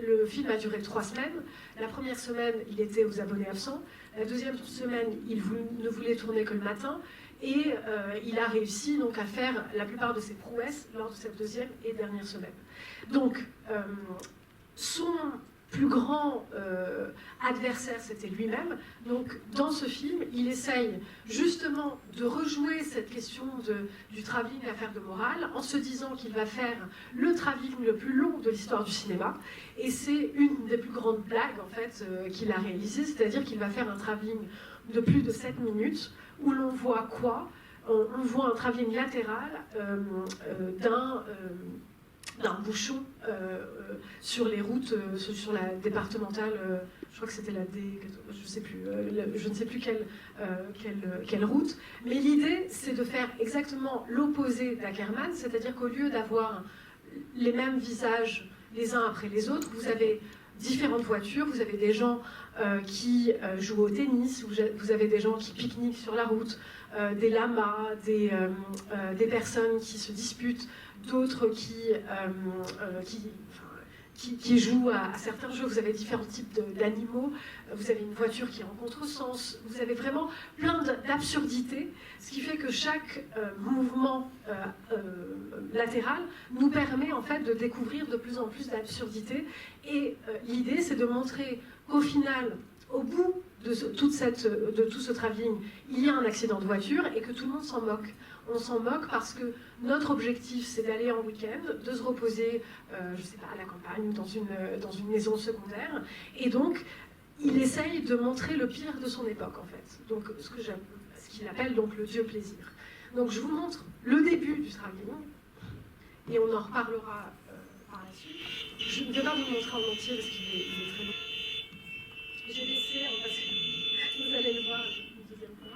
le film a duré 3 semaines. La première semaine, il était aux abonnés absents. La deuxième semaine, il ne voulait tourner que le matin. Et il a réussi donc à faire la plupart de ses prouesses lors de cette deuxième et dernière semaine. Donc, son plus grand adversaire, c'était lui-même. Donc, dans ce film, il essaye justement de rejouer cette question du travelling, affaire de morale, en se disant qu'il va faire le travelling le plus long de l'histoire du cinéma. Et c'est une des plus grandes blagues, en fait, qu'il a réalisées, c'est-à-dire qu'il va faire un travelling de plus de 7 minutes, où l'on voit quoi ? On voit un travelling latéral d'un bouchon sur les routes, sur la départementale, je crois que c'était la D, je sais plus, je ne sais plus quelle route. Mais l'idée, c'est de faire exactement l'opposé d'Ackerman, c'est-à-dire qu'au lieu d'avoir les mêmes visages les uns après les autres, vous avez différentes voitures, vous avez des gens qui jouent au tennis, vous avez des gens qui pique-niquent sur la route, des lamas, des personnes qui se disputent, d'autres qui jouent à certains jeux. Vous avez différents types d'animaux, vous avez une voiture qui est en contresens, vous avez vraiment plein d'absurdités, ce qui fait que chaque mouvement latéral nous permet en fait de découvrir de plus en plus d'absurdités. Et l'idée, c'est de montrer qu'au final, au bout de tout ce travelling, il y a un accident de voiture et que tout le monde s'en moque. On s'en moque parce que notre objectif, c'est d'aller en week-end, de se reposer, je ne sais pas, à la campagne ou dans une maison secondaire. Et donc, il essaye de montrer le pire de son époque, en fait. Donc, ce qu'il appelle donc le Dieu plaisir. Donc, je vous montre le début du travelling et on en reparlera par la suite. Je ne vais pas vous le montrer en entier parce qu'il est très long. J'ai laissé, parce que vous allez le voir une deuxième fois.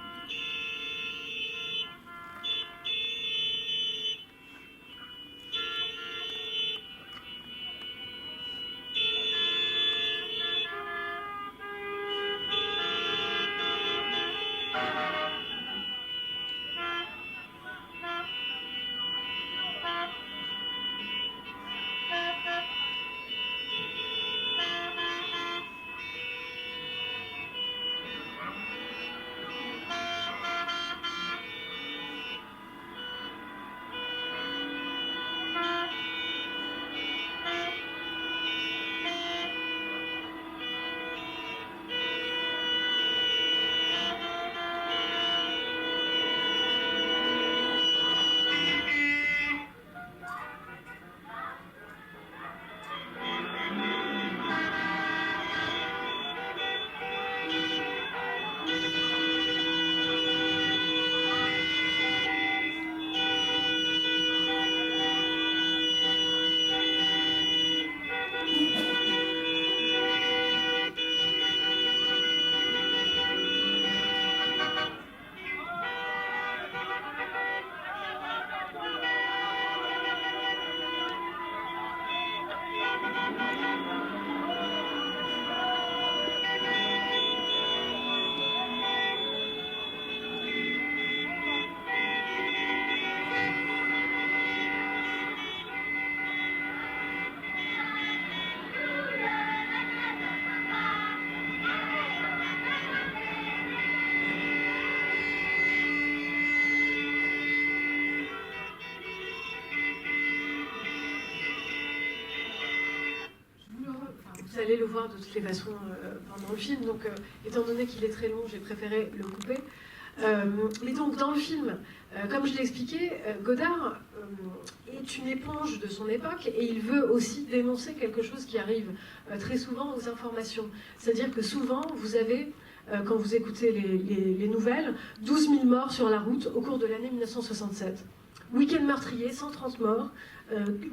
Vous allez le voir de toutes les façons pendant le film, donc étant donné qu'il est très long, j'ai préféré le couper. Mais donc dans le film, comme je l'ai expliqué, Godard est une éponge de son époque et il veut aussi dénoncer quelque chose qui arrive très souvent aux informations. C'est-à-dire que souvent, vous avez, quand vous écoutez les nouvelles, 12 000 morts sur la route au cours de l'année 1967. Week-end meurtrier, 130 morts,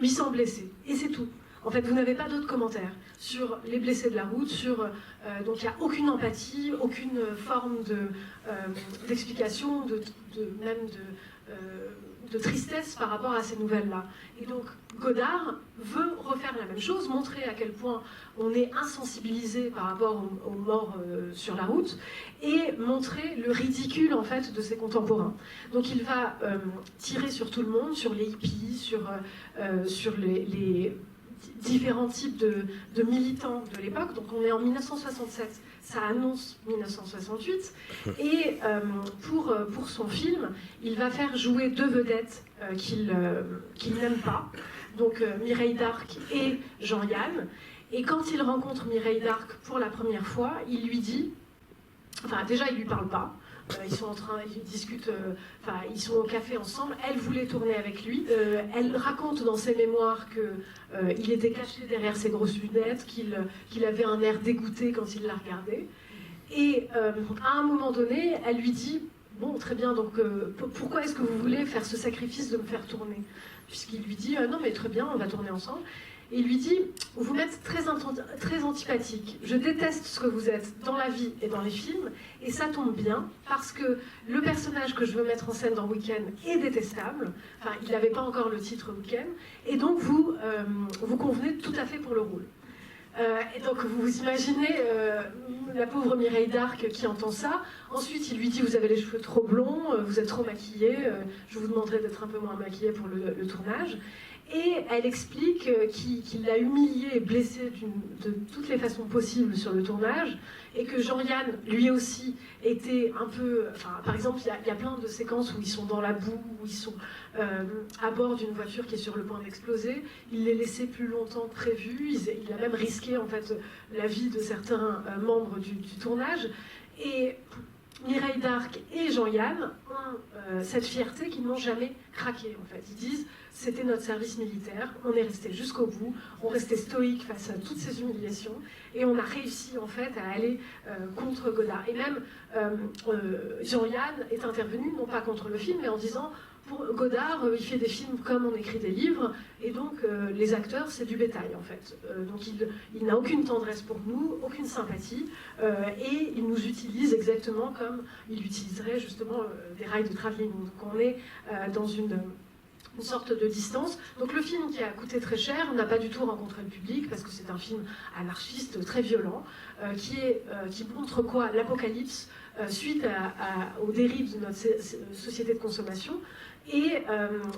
800 blessés. Et c'est tout. En fait, vous n'avez pas d'autres commentaires sur les blessés de la route, donc il n'y a aucune empathie, aucune forme d'explication, même de tristesse par rapport à ces nouvelles-là. Et donc, Godard veut refaire la même chose, montrer à quel point on est insensibilisé par rapport aux morts sur la route, et montrer le ridicule, en fait, de ses contemporains. Donc, il va tirer sur tout le monde, sur les hippies, sur les différents types de militants de l'époque. Donc on est en 1967, ça annonce 1968. Et pour son film, il va faire jouer deux vedettes qu'il n'aime pas, donc Mireille d'Arc et Jean-Yann. Et quand il rencontre Mireille d'Arc pour la première fois, il lui dit, enfin déjà il lui parle pas, ils discutent, ils sont au café ensemble, elle voulait tourner avec lui, elle raconte dans ses mémoires qu'il était caché derrière ses grosses lunettes, qu'il avait un air dégoûté quand il la regardait, et à un moment donné, elle lui dit, bon très bien, donc pourquoi est-ce que vous voulez faire ce sacrifice de me faire tourner? Puisqu'il lui dit, non mais très bien, on va tourner ensemble. Et il lui dit, vous m'êtes très antipathique, je déteste ce que vous êtes dans la vie et dans les films, et ça tombe bien, parce que le personnage que je veux mettre en scène dans Weekend est détestable, enfin il n'avait pas encore le titre Weekend, et donc vous convenez tout à fait pour le rôle. Et donc vous imaginez la pauvre Mireille d'Arc qui entend ça. Ensuite il lui dit, vous avez les cheveux trop blonds, vous êtes trop maquillée, je vous demanderai d'être un peu moins maquillée pour le tournage. Et elle explique qu'il l'a humiliée et blessée de toutes les façons possibles sur le tournage, et que Jean-Yann, lui aussi, était un peu... Enfin, par exemple, il y a plein de séquences où ils sont dans la boue, où ils sont à bord d'une voiture qui est sur le point d'exploser. Il les laissait plus longtemps que prévu. Il a même risqué, en fait, la vie de certains membres du tournage. Et Mireille d'Arc et Jean-Yann ont cette fierté qu'ils n'ont jamais craqué, en fait. Ils disent... C'était notre service militaire, on est resté jusqu'au bout, on restait stoïque face à toutes ces humiliations, et on a réussi en fait à aller contre Godard. Et même Jean-Yann est intervenu, non pas contre le film, mais en disant, pour Godard, il fait des films comme on écrit des livres, et donc les acteurs, c'est du bétail en fait. Donc il n'a aucune tendresse pour nous, aucune sympathie, et il nous utilise exactement comme il utiliserait justement des rails de travelling. Donc on est dans une sorte de distance. Donc le film qui a coûté très cher n'a pas du tout rencontré le public parce que c'est un film anarchiste très violent qui montre quoi? L'apocalypse suite aux dérives de notre société de consommation. Et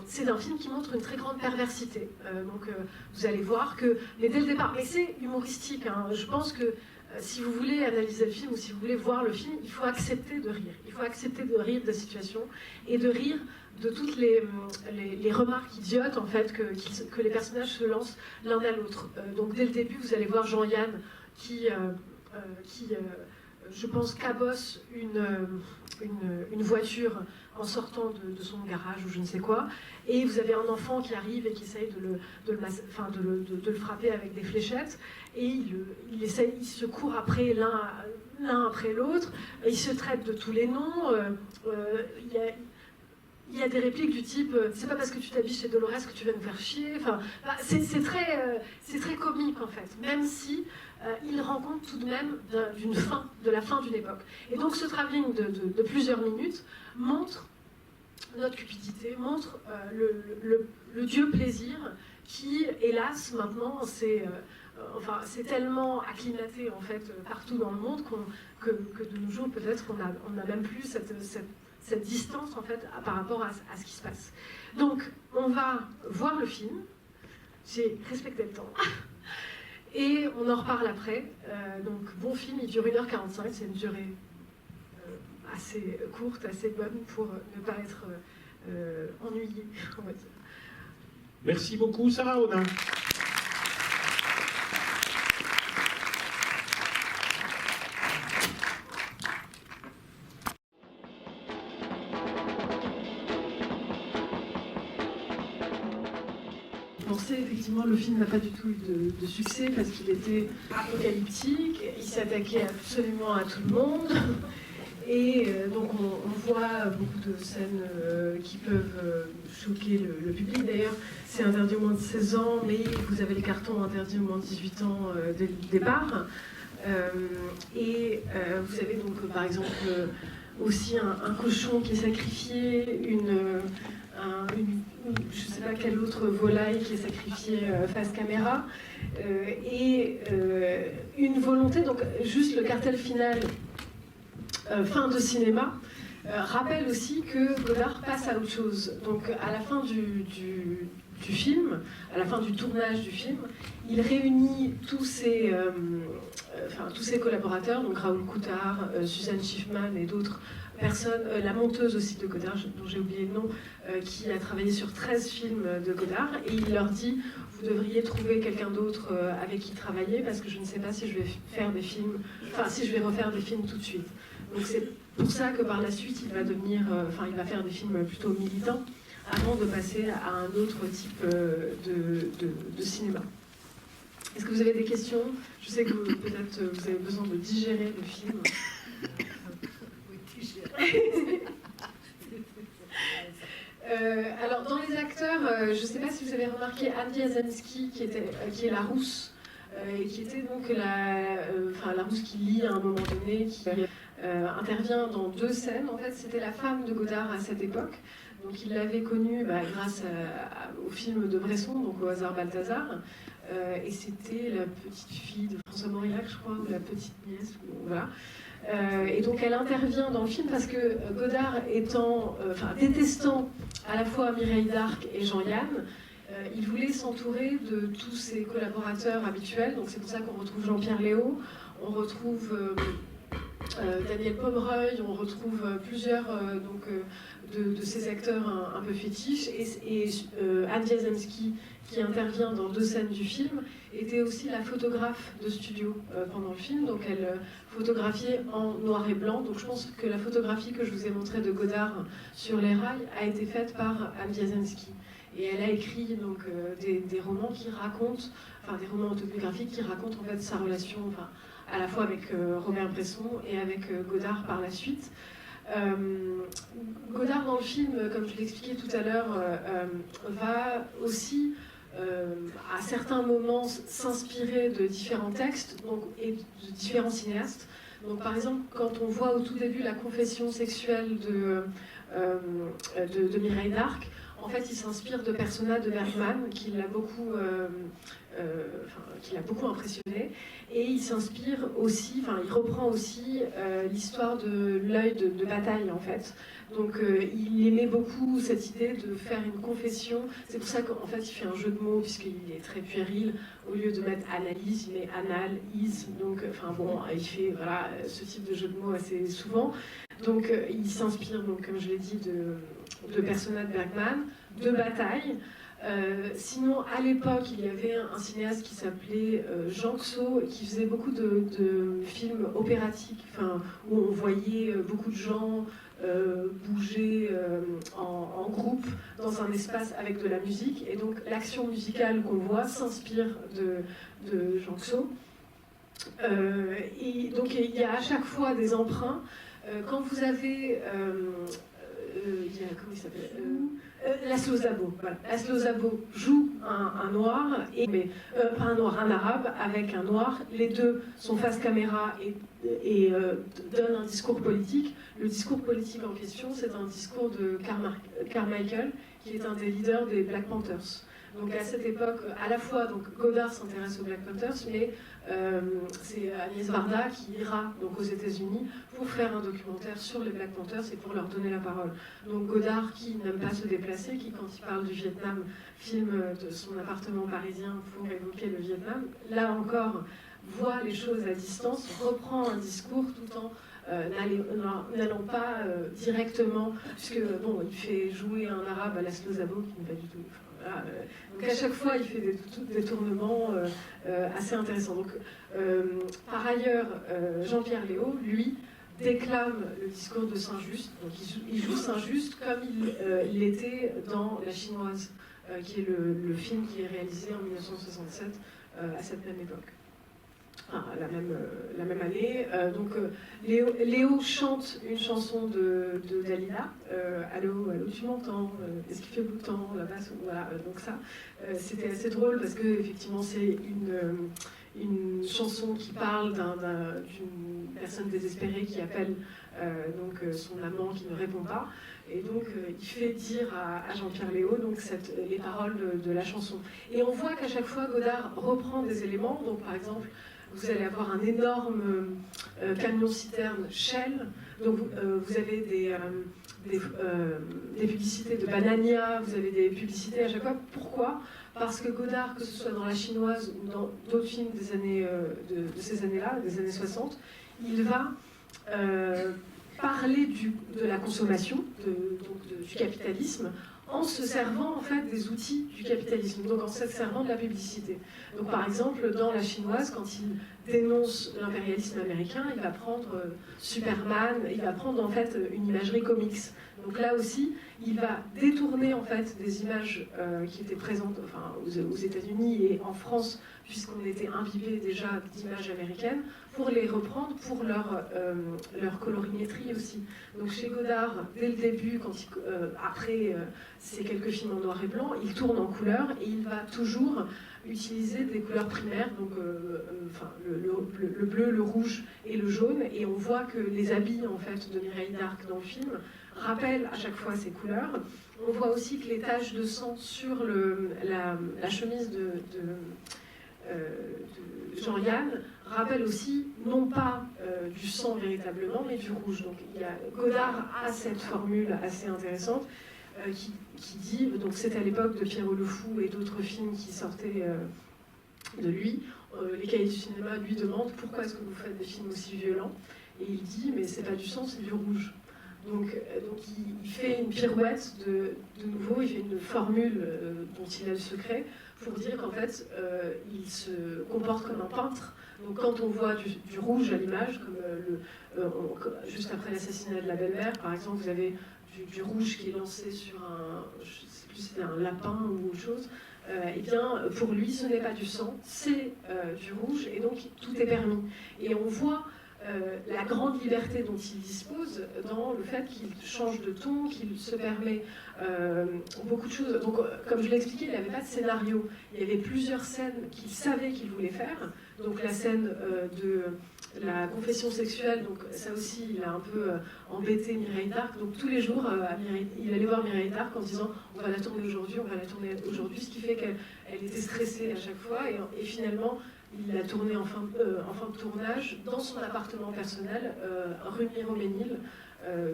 c'est un film qui montre une très grande perversité. Donc vous allez voir que, mais dès le départ, mais c'est humoristique, hein, je pense que si vous voulez analyser le film ou si vous voulez voir le film, il faut accepter de rire. Il faut accepter de rire de la situation et de rire de toutes les remarques idiotes en fait que les personnages se lancent l'un à l'autre. Donc dès le début, vous allez voir Jean-Yann qui je pense, cabosse une voiture en sortant de son garage ou je ne sais quoi, et vous avez un enfant qui arrive et qui essaye de le frapper avec des fléchettes, et il se court après l'un après l'autre, il se traite de tous les noms, il y a des répliques du type « c'est pas parce que tu t'habilles chez Dolores que tu vas nous faire chier ». Enfin, c'est très comique en fait, même si il rend compte tout de même de la fin d'une époque. Et donc ce travelling de plusieurs minutes montre notre cupidité, montre le dieu plaisir qui, hélas, maintenant, c'est tellement acclimaté en fait partout dans le monde que de nos jours peut-être on n'a même plus cette distance en fait par rapport à ce qui se passe. Donc on va voir le film, j'ai respecté le temps, et on en reparle après. Donc bon film, il dure 1h45, c'est une durée assez courte, assez bonne pour ne pas être ennuyé, on va dire. Merci beaucoup Sarah Onin. Effectivement, le film n'a pas du tout eu de succès parce qu'il était apocalyptique, il s'attaquait absolument à tout le monde, et donc on voit beaucoup de scènes qui peuvent choquer le public. D'ailleurs, c'est interdit au moins de 16 ans, mais vous avez les cartons interdits au moins de 18 ans dès le départ. Et vous avez donc par exemple aussi un cochon qui est sacrifié, je ne sais pas quelle autre volaille qui est sacrifiée face caméra, et une volonté, donc juste le cartel final fin de cinéma rappelle aussi que Godard passe à autre chose. Donc à la fin du film, à la fin du tournage du film, il réunit tous ses collaborateurs, donc Raoul Coutard, Suzanne Schiffman et d'autres personnes, la monteuse aussi de Godard, dont j'ai oublié le nom, qui a travaillé sur 13 films de Godard, et il leur dit « vous devriez trouver quelqu'un d'autre avec qui travailler, parce que je ne sais pas si je vais faire des films, enfin si je vais refaire des films tout de suite. Donc c'est pour ça que par la suite, il va devenir, il va faire des films plutôt militants, avant de passer à un autre type de cinéma. Est-ce que vous avez des questions? Je sais que peut-être vous avez besoin de digérer le film. Alors dans les acteurs, je ne sais pas si vous avez remarqué Anne Jasemski qui est la rousse, et qui était donc la rousse qui lit à un moment donné, qui intervient dans 2 scènes. En fait, c'était la femme de Godard à cette époque. Donc il l'avait connue grâce au film de Bresson, donc Au hasard Balthazar. Et c'était la petite fille de François Mauriac, je crois, ou la petite nièce, voilà. Et donc elle intervient dans le film parce que Godard détestant à la fois Mireille d'Arc et Jean-Yann, il voulait s'entourer de tous ses collaborateurs habituels. Donc c'est pour ça qu'on retrouve Jean-Pierre Léaud, on retrouve Daniel Pomeroy, on retrouve plusieurs de ces acteurs un peu fétiches, et Anne Jasemski, qui intervient dans 2 scènes du film, était aussi la photographe de studio pendant le film. Donc elle photographiait en noir et blanc. Donc je pense que la photographie que je vous ai montrée de Godard sur les rails a été faite par Anne Jasemski. Et elle a écrit donc des romans qui racontent, des romans autobiographiques qui racontent en fait sa relation, à la fois avec Robert Bresson et avec Godard par la suite. Godard dans le film, comme je l'ai expliqué tout à l'heure, va aussi à certains moments s'inspirer de différents textes et de différents cinéastes. Donc, par exemple, quand on voit au tout début la confession sexuelle de Mireille d'Arc, en fait, il s'inspire de Persona de Bergman, qui l'a beaucoup impressionné, et il s'inspire aussi, il reprend aussi l'histoire de l'œil de bataille, en fait. Donc il aimait beaucoup cette idée de faire une confession. C'est pour ça qu'en fait il fait un jeu de mots, puisqu'il est très puéril. Au lieu de mettre analyse, il met analyse. Donc il fait ce type de jeu de mots assez souvent. Donc il s'inspire, comme je l'ai dit, de Persona de Bergman, de bataille. Sinon, à l'époque, il y avait un cinéaste qui s'appelait Jean Xo, qui faisait beaucoup de films opératiques, où on voyait beaucoup de gens bouger en groupe dans un espace avec de la musique. Et donc, l'action musicale qu'on voit s'inspire de Jean Xo. Et donc, il y a à chaque fois des emprunts. Quand vous avez... comment il s'appelle Laszlo Szabó. Voilà. Laszlo Szabó joue un noir, pas un noir, un arabe avec un noir. Les deux sont face caméra et donnent un discours politique. Le discours politique en question, c'est un discours de Carmichael, qui est un des leaders des Black Panthers. Donc à cette époque, à la fois Godard s'intéresse aux Black Panthers, mais c'est Agnès Varda qui ira aux États-Unis pour faire un documentaire sur les Black Panthers et pour leur donner la parole. Donc Godard, qui n'aime pas se déplacer, qui quand il parle du Vietnam filme de son appartement parisien pour évoquer le Vietnam, là encore voit les choses à distance, reprend un discours tout en n'allant pas directement, puisque il fait jouer un arabe à Laszlo Szabó qui n'est pas du tout... Donc à chaque fois, il fait des tournements assez intéressants. Donc, par ailleurs, Jean-Pierre Léaud, lui, déclame le discours de Saint-Just. Donc il joue Saint-Just comme il l'était dans La Chinoise, qui est le film qui est réalisé en 1967 à cette même époque. La même année. Léo chante une chanson de Dalida, Allô, allô, tu m'entends, est-ce qu'il fait beau temps là-bas, voilà, donc ça, c'était assez drôle parce que effectivement c'est une chanson qui parle d'une personne désespérée qui appelle son amant qui ne répond pas, et donc il fait dire à Jean-Pierre Léaud les paroles de la chanson. Et on voit qu'à chaque fois Godard reprend des éléments. Donc par exemple, vous allez avoir un énorme camion-citerne Shell. Donc vous avez des publicités de Banania, vous avez des publicités à chaque fois. Pourquoi ? Parce que Godard, que ce soit dans La Chinoise ou dans d'autres films des années, de ces années-là, des années 60, il va parler de la consommation, du capitalisme, en se servant en fait des outils du capitalisme, donc en se servant de la publicité. Donc par exemple, dans La Chinoise, quand il dénonce l'impérialisme américain, il va prendre Superman, il va prendre en fait une imagerie comics. Donc là aussi, il va détourner en fait des images qui étaient présentes enfin, aux États-Unis et en France, puisqu'on était imbibé déjà d'images américaines, pour les reprendre pour leur colorimétrie aussi. Donc chez Godard, dès le début, après ces quelques films en noir et blanc, il tourne en couleur et il va toujours utiliser des couleurs primaires, donc enfin, le bleu, le rouge et le jaune, et on voit que les habits en fait de Mireille d'Arc dans le film rappellent à chaque fois ces couleurs. On voit aussi que les taches de sang sur la chemise de Jean-Yann rappellent aussi non pas du sang véritablement, mais du rouge. Donc Godard a cette formule assez intéressante qui dit, donc c'est à l'époque de Pierrot le Fou et d'autres films qui sortaient de lui, les cahiers du cinéma lui demandent pourquoi est-ce que vous faites des films aussi violents, et il dit mais c'est pas du sang, c'est du rouge. Donc il fait une pirouette de nouveau, il fait une formule dont il a le secret pour dire qu'en fait il se comporte comme un peintre. Donc quand on voit du rouge à l'image, comme juste après l'assassinat de la belle-mère par exemple, vous avez du rouge qui est lancé sur je ne sais plus si c'était un lapin ou autre chose, eh bien, pour lui, ce n'est pas du sang, c'est du rouge, et donc tout est permis. Et on voit la grande liberté dont il dispose dans le fait qu'il change de ton, qu'il se permet beaucoup de choses. Donc, comme je l'ai expliqué, il n'avait pas de scénario. Il y avait plusieurs scènes qu'il savait qu'il voulait faire. Donc la scène de la confession sexuelle, donc ça aussi, il a un peu embêté Mireille d'Arc. Donc tous les jours, il allait voir Mireille d'Arc en disant on va la tourner aujourd'hui, on va la tourner aujourd'hui, ce qui fait qu'elle était stressée à chaque fois. Et finalement, il l'a tournée en fin de tournage dans son appartement personnel, rue Miroménil.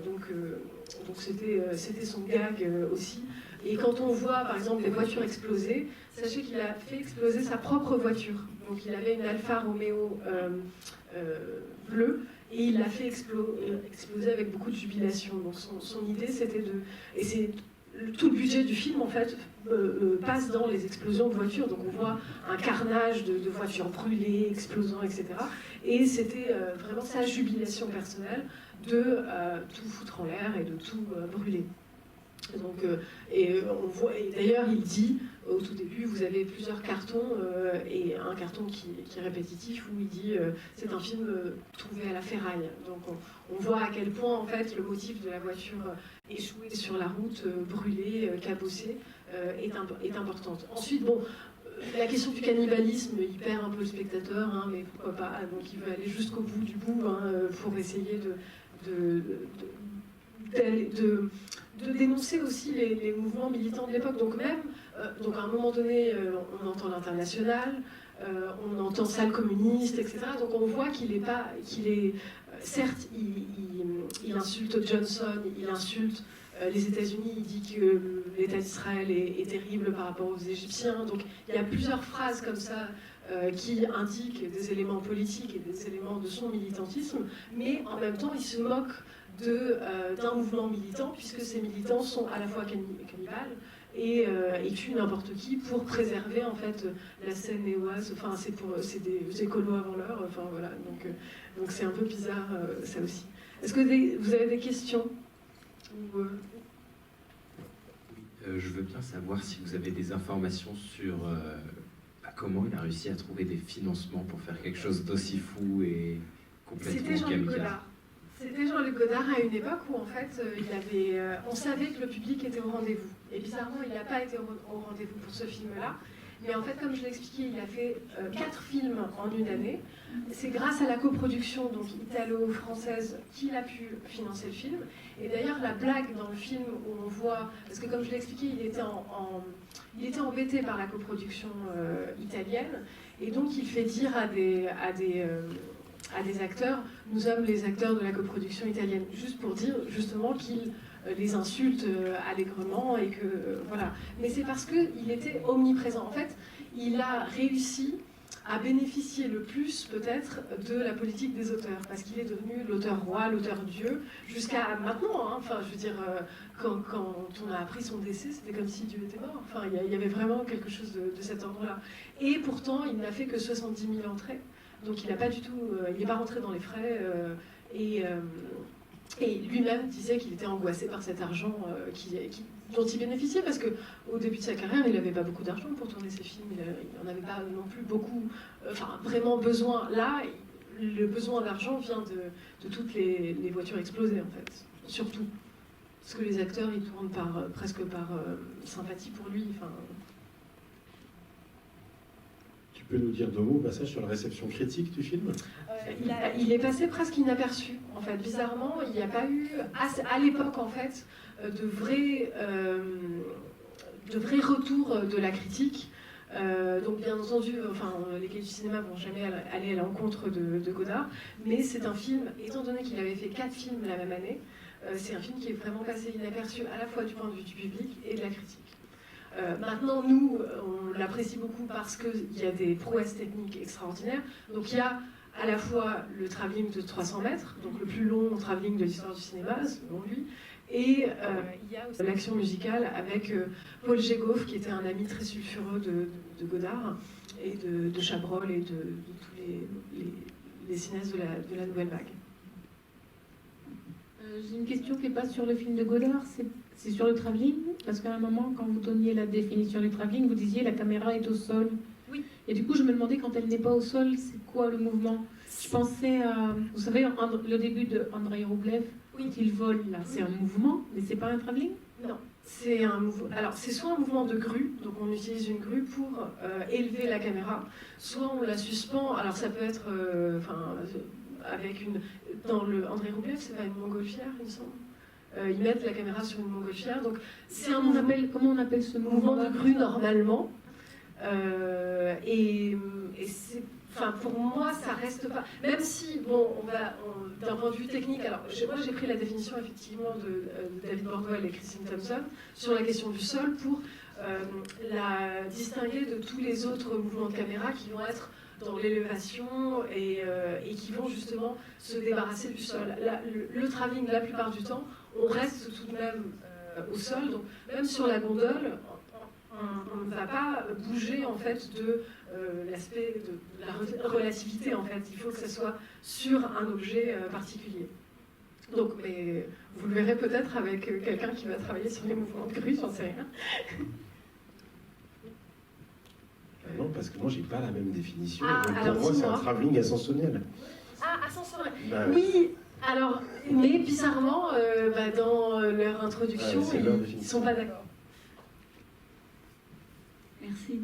Donc c'était son gag aussi. Et quand on voit par exemple les voitures exploser, sachez qu'il a fait exploser sa propre voiture. Donc il avait une Alfa Romeo bleue et il l'a fait exploser avec beaucoup de jubilation. Donc son idée c'était de... Et c'est tout le budget du film en fait passe dans les explosions de voitures. Donc on voit un carnage de voitures brûlées, explosant, etc. Et c'était vraiment sa jubilation personnelle de tout foutre en l'air et de tout brûler. Donc, on voit, et d'ailleurs il dit au tout début, vous avez plusieurs cartons et un carton qui est répétitif où il dit c'est un film trouvé à la ferraille. Donc on voit à quel point en fait le motif de la voiture échouée sur la route, brûlée, cabossée est importante. Ensuite, bon, la question du cannibalisme, il perd un peu le spectateur, hein, mais pourquoi pas. Donc il veut aller jusqu'au bout du bout hein, pour essayer de dénoncer aussi les mouvements militants de l'époque. Donc même, donc à un moment donné, on entend l'Internationale, on entend Salle communiste, etc. Donc on voit certes, il insulte Johnson, il insulte les États-Unis, il dit que l'État d'Israël est terrible par rapport aux Égyptiens. Donc il y a plusieurs phrases comme ça qui indiquent des éléments politiques et des éléments de son militantisme, mais en même temps il se moque d'un mouvement militant, puisque ces militants sont à la fois cannibales et tuent n'importe qui pour préserver en fait la scène néoise. Enfin c'est des écolos avant l'heure. Enfin voilà, donc c'est un peu bizarre ça aussi. Est-ce que vous avez des questions? Je veux bien savoir si vous avez des informations sur comment il a réussi à trouver des financements pour faire quelque chose d'aussi fou et complètement kamikaze. C'était Jean-Luc Godard à une époque où en fait on savait que le public était au rendez-vous. Et bizarrement, il n'a pas été au rendez-vous pour ce film-là. Mais en fait, comme je l'ai expliqué, il a fait 4 films en une année. C'est grâce à la coproduction donc italo-française qu'il a pu financer le film. Et d'ailleurs, la blague dans le film où on voit, parce que comme je l'ai expliqué, il était embêté par la coproduction italienne, et donc il fait dire à des acteurs, nous sommes les acteurs de la coproduction italienne, juste pour dire justement qu'il les insulte allègrement et que voilà. Mais c'est parce qu'il était omniprésent. En fait, il a réussi a bénéficié le plus peut-être de la politique des auteurs, parce qu'il est devenu l'auteur roi, l'auteur dieu, jusqu'à maintenant. Hein. Enfin, je veux dire, quand on a appris son décès, c'était comme si Dieu était mort. Enfin, il y avait vraiment quelque chose de cet ordre-là. Et pourtant, il n'a fait que 70 000 entrées, donc il n'a pas du tout, il n'est pas rentré dans les frais. Et lui-même disait qu'il était angoissé par cet argent dont il bénéficiait, parce qu'au début de sa carrière, il n'avait pas beaucoup d'argent pour tourner ses films, il n'en avait pas non plus beaucoup, vraiment besoin. Là, le besoin d'argent vient de toutes les voitures explosées, en fait, surtout. Parce que les acteurs, ils tournent presque par sympathie pour lui. Tu peux nous dire deux mots au passage sur la réception critique du film? Il est passé presque inaperçu, en fait. Bizarrement, il n'y a pas eu, à l'époque, en fait, de vrais retours de la critique. Donc, bien entendu, les cahiers du cinéma ne vont jamais aller à l'encontre de Godard, mais c'est un film, étant donné qu'il avait fait 4 films la même année, c'est un film qui est vraiment passé inaperçu à la fois du point de vue du public et de la critique. Maintenant, nous, on l'apprécie beaucoup parce qu'il y a des prouesses techniques extraordinaires. Donc, il y a à la fois le travelling de 300 mètres, donc le plus long travelling de l'histoire du cinéma, selon lui, et il y a aussi l'action musicale avec Paul Gégoff, qui était un ami très sulfureux de Godard, et de Chabrol, et de tous les cinéastes de la nouvelle vague. J'ai une question qui n'est pas sur le film de Godard, c'est sur le travelling, parce qu'à un moment, quand vous donniez la définition du travelling, vous disiez la caméra est au sol. Oui. Et du coup, je me demandais, quand elle n'est pas au sol, c'est quoi le mouvement? Je pensais à, vous savez, le début de Andrei Roublev, oui. Quand il vole, là, c'est un mouvement, mais c'est pas un travelling? Non, c'est un mouvement. Alors, c'est soit un mouvement de grue, donc on utilise une grue pour élever la caméra, soit on la suspend. Alors, ça peut être, avec une. Dans le Andrei Roublev, c'est pas une montgolfière, il me semble. Ils mettent la caméra sur une montgolfière, donc c'est un mouvement. Comment on appelle ce mouvement de grue normalement. Et c'est, pour moi, ça reste pas. Même si, d'un point de vue technique, alors moi j'ai pris la définition effectivement de David Bordwell et Christine Thompson sur la question du sol pour la distinguer de tous les autres mouvements de caméra qui vont être dans l'élévation et qui vont justement se débarrasser du sol. Le travelling, la plupart du temps, on reste tout de même au sol, donc même sur la gondole, on ne va pas bouger en fait de l'aspect de la relativité en fait. Il faut que ça soit sur un objet particulier. Donc, mais vous le verrez peut-être avec quelqu'un qui va travailler sur les mouvements de grue, j'en sais rien. Non, parce que moi j'ai pas la même définition. Donc, pour moi, c'est un travelling ascensionnel. Ah, ascensionnel. Oui. Alors, mais bizarrement, dans leur introduction, ils ne sont pas d'accord. Merci.